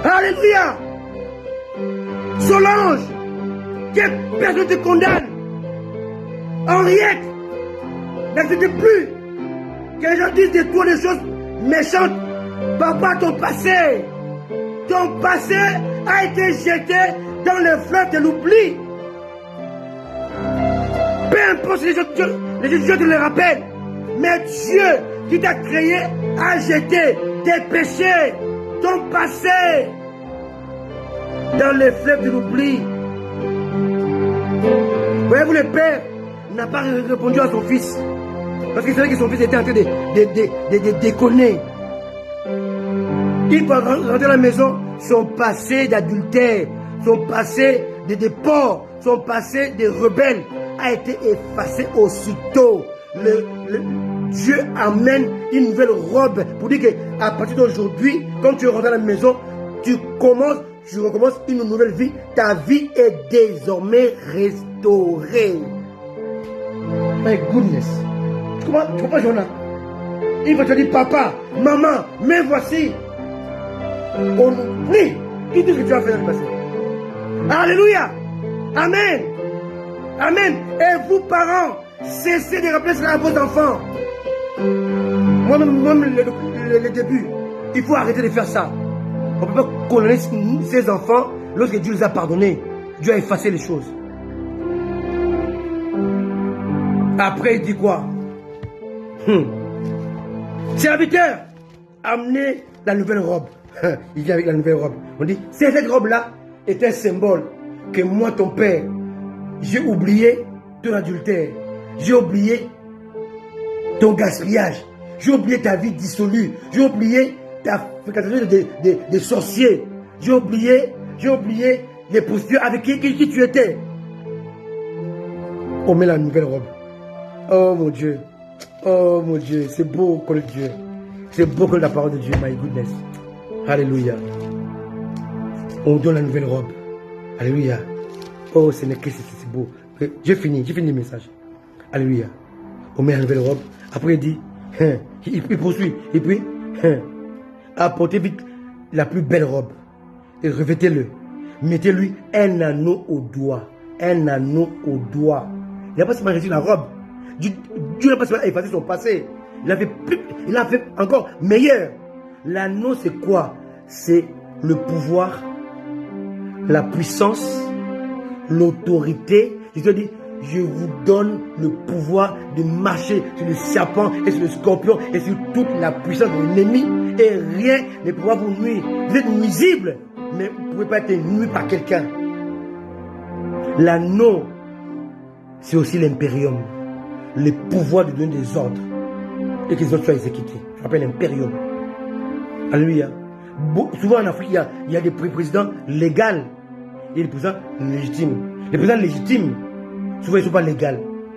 S1: Alléluia. Solange, que personne ne te condamne. Henriette, N'acceptez plus que les gens disent de toi des choses méchantes. Papa, ton passé a été jeté dans le fleuve de l'oubli. Peu importe si les gens te le rappellent, mais Dieu qui t'a créé a jeté tes péchés, ton passé, dans le fleuve de l'oubli. Voyez-vous, le père n'a pas répondu à son fils. Parce qu'il savait que son fils était en train de déconner. Il va rentrer à la maison, son passé d'adultère, son passé de porc, son passé de rebelle a été effacé aussitôt. Dieu amène une nouvelle robe pour dire qu'à partir d'aujourd'hui, quand tu rentres à la maison, tu recommences une nouvelle vie. Ta vie est désormais restaurée. My goodness. Tu comprends, Jonah? Il va te dire, papa, maman, mais voici. On oublie tout ce que tu as fait dans le passé. Alléluia. Amen. Amen. Et vous, parents, cessez de rappeler cela à vos enfants. Moi-même, le début, il faut arrêter de faire ça. On ne peut pas condamner ses enfants lorsque Dieu les a pardonnés. Dieu a effacé les choses. Après, il dit quoi? Serviteur, amenez la nouvelle robe. Il vient avec la nouvelle robe. On dit, c'est cette robe-là est un symbole que moi, ton père, j'ai oublié ton adultère. J'ai oublié ton gaspillage. J'ai oublié ta vie dissolue. J'ai oublié ta fréquentation des sorciers. J'ai oublié les postures avec qui tu étais. On met la nouvelle robe. Oh mon Dieu. Oh mon Dieu. C'est beau que Dieu. C'est beau que la parole de Dieu. My goodness. Alléluia. On donne la nouvelle robe. Alléluia. Oh Seigneur, qu'est-ce que c'est beau. J'ai fini le message. Alléluia. On met la nouvelle robe. Après il dit, il poursuit. Et puis, apportez vite la plus belle robe. Et revêtez-le. Mettez-lui un anneau au doigt. Un anneau au doigt. Il n'a pas seulement réussi la robe. Dieu n'a pas seulement effacé son passé. Il a fait encore meilleur. L'anneau, c'est quoi? C'est le pouvoir, la puissance, l'autorité. Je te dis, je vous donne le pouvoir de marcher sur le serpent et sur le scorpion et sur toute la puissance de l'ennemi. Et rien ne pourra vous nuire. Vous êtes nuisible, mais vous ne pouvez pas être nuit par quelqu'un. L'anneau, c'est aussi l'impérium. Le pouvoir de donner des ordres et que les ordres soient exécutés. Je rappelle l'impérium. Alléluia. Souvent en Afrique, il y a des présidents légaux et des présidents légitimes. Les présidents légitimes, souvent ils ne sont pas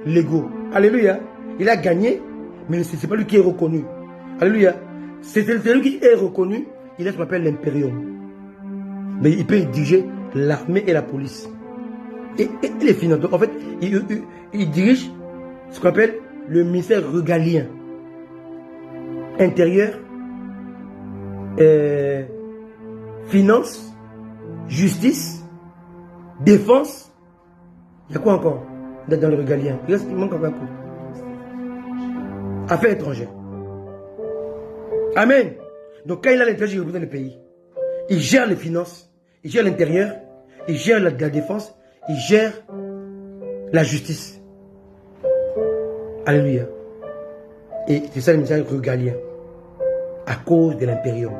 S1: légaux. Alléluia. Il a gagné, mais ce n'est pas lui qui est reconnu. Alléluia. C'est lui qui est reconnu, il a ce qu'on appelle l'impérium. Mais il peut diriger l'armée et la police. Et les finances. Donc en fait, il dirige ce qu'on appelle le ministère régalien. Intérieur, finance, justice, défense. Il y a quoi encore dans le régalien? Il manque encore un coup. Affaires étrangères. Amen. Donc quand il a l'intérieur, il représente le pays. Il gère les finances, il gère l'intérieur, il gère la défense, il gère la justice. Alléluia. Et c'est ça le message régalien. À cause de l'impérium.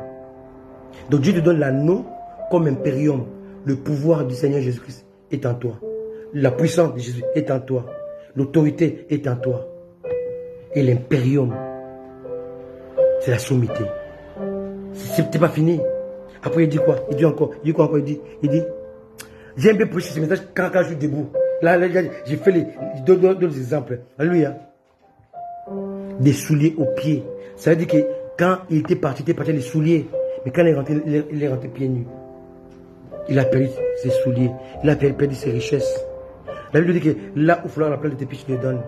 S1: Donc Dieu te donne l'anneau comme impérium. Le pouvoir du Seigneur Jésus-Christ est en toi. La puissance de Jésus est en toi. L'autorité est en toi. Et l'impérium, c'est la sommité. C'est pas fini. Après il dit quoi? Il dit encore. Il dit, j'ai un peu prêché ce message quand je suis debout. Là j'ai fait d'autres exemples. Alléluia. Des souliers aux pieds. Ça veut dire que quand il était parti les souliers. Mais quand il est rentré pieds nus, il a perdu ses souliers. Il a perdu ses richesses. La Bible dit que là où il faudra la place de tes pieds, tu les donnes.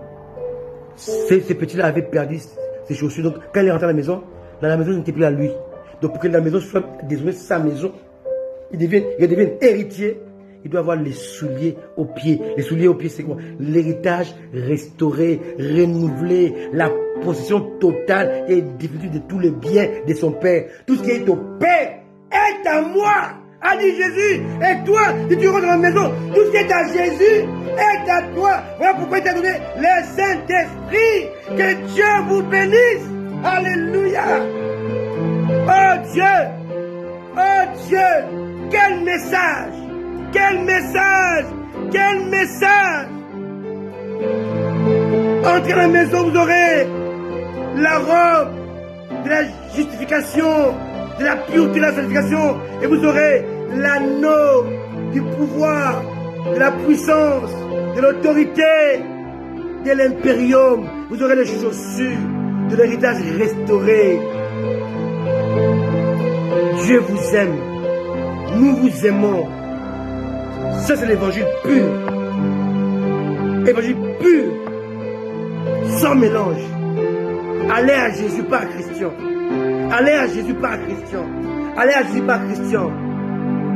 S1: Ces petits-là avaient perdu ses chaussures. Donc quand il est rentré à la maison n'était plus à lui. Donc pour que la maison soit désormais sa maison, il devient héritier. il doit avoir les souliers aux pieds. Les souliers aux pieds, c'est quoi? L'héritage restauré, renouvelé, la possession totale et définitive de tous les biens de son Père. Tout ce qui est au Père est à moi, a dit Jésus. Et toi, si tu rentres dans la maison, tout ce qui est à Jésus est à toi. Voilà pourquoi il t'a donné le Saint-Esprit. Que Dieu vous bénisse. Alléluia. Oh Dieu, quel message, quel message, quel message. Entrez dans la maison, vous aurez la robe de la justification, de la pureté, de la sanctification, et vous aurez l'anneau du pouvoir, de la puissance, de l'autorité, de l'impérium. Vous aurez les chaussures de l'héritage restauré. Dieu vous aime, nous vous aimons. Ça c'est l'évangile pur. Évangile pur, sans mélange. Allez à Jésus, pas à Christian. Allez à Jésus, pas à Christian. Allez à Jésus, pas à Christian.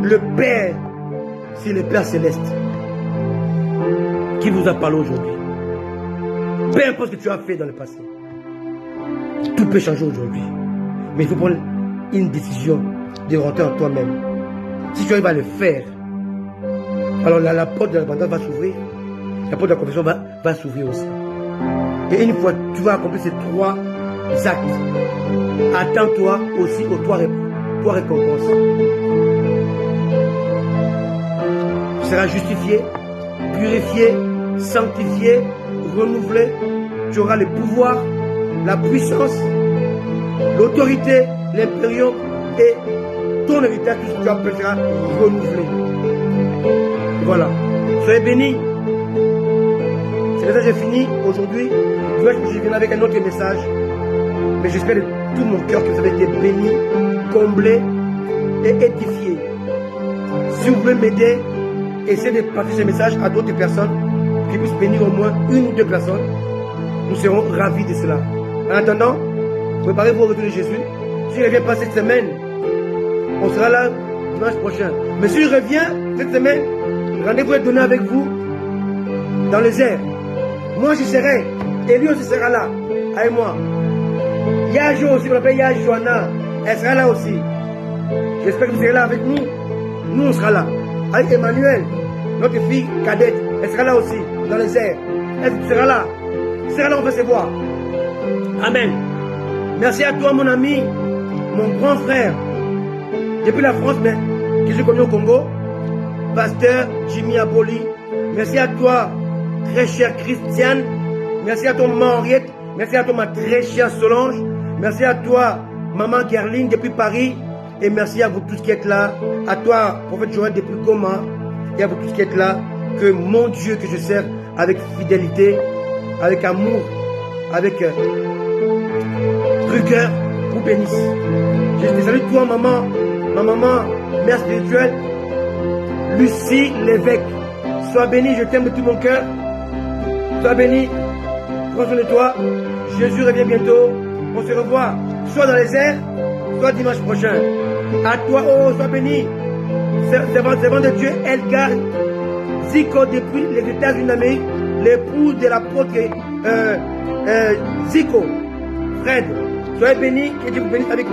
S1: Le Père, c'est le Père céleste qui vous a parlé aujourd'hui. Peu importe ce que tu as fait dans le passé, tout peut changer aujourd'hui. Mais il faut prendre une décision de rentrer en toi-même. Si tu arrives à le faire, alors la porte de l'abandon va s'ouvrir. La porte de la confession va s'ouvrir aussi. Et une fois que tu vas accomplir ces 3 actes, attends-toi aussi aux 3 récompenses. Tu seras justifié, purifié, sanctifié, renouvelé. Tu auras le pouvoir, la puissance, l'autorité, l'impérium et ton héritage, tout ce que tu appelleras renouvelé. Voilà. Soyez bénis. Ce message est fini aujourd'hui. Je viens avec un autre message. Mais j'espère de tout mon cœur que vous avez été bénis, comblés et édifiés. Si vous pouvez m'aider, essayez de partager ce message à d'autres personnes qui puissent bénir au moins 1 ou 2 personnes. Nous serons ravis de cela. En attendant, préparez-vous au retour de Jésus. Si je reviens pas cette semaine, on sera là dimanche prochain. Mais si je reviens cette semaine, rendez-vous est donné avec vous dans les airs. Moi j'y serai, et lui aussi sera là, avec moi. Yajo aussi, on l'appelle Yajoana, elle sera là aussi. J'espère que vous serez là avec nous. Nous on sera là. Avec Emmanuel, notre fille cadette, elle sera là aussi, dans les airs. Elle sera là. Tu seras là, on va se voir. Amen. Merci à toi mon ami, mon grand frère, depuis la France, mais que je connais au Congo, pasteur Jimmy Aboli. Merci à toi, très chère Christiane. Merci à toi, maman Henriette. Merci à toi, ma très chère Solange. Merci à toi, maman Gerline, depuis Paris. Et merci à vous tous qui êtes là. À toi, prophète Joël, depuis Goma. Et à vous tous qui êtes là. Que mon Dieu, que je sers avec fidélité, avec amour, avec rigueur, vous bénisse. Je te salue toi, maman. Ma maman, mère spirituelle, Lucie l'évêque. Sois bénie, je t'aime de tout mon cœur. Sois bénie. Prends soin de toi. Jésus revient bientôt. On se revoit soit dans les airs, soit dimanche prochain. À toi, oh, sois béni. Servant de Dieu, Elgar Zico depuis les États-Unis d'Amérique, l'épouse de l'apôtre Zico, Fred. Soyez bénis, que Dieu vous bénisse avec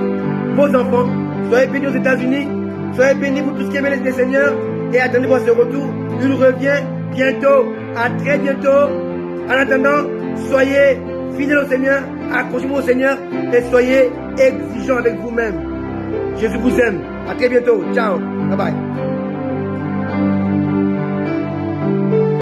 S1: vos enfants. Soyez bénis aux États-Unis. Soyez bénis pour tout ce qui est béni le Seigneur. Et attendez-vous à ce retour. Il revient bientôt. À très bientôt. En attendant, soyez fidèles au Seigneur. Accrochez-vous au Seigneur. Et soyez exigeants avec vous-même. Jésus vous aime. À très bientôt. Ciao. Bye bye.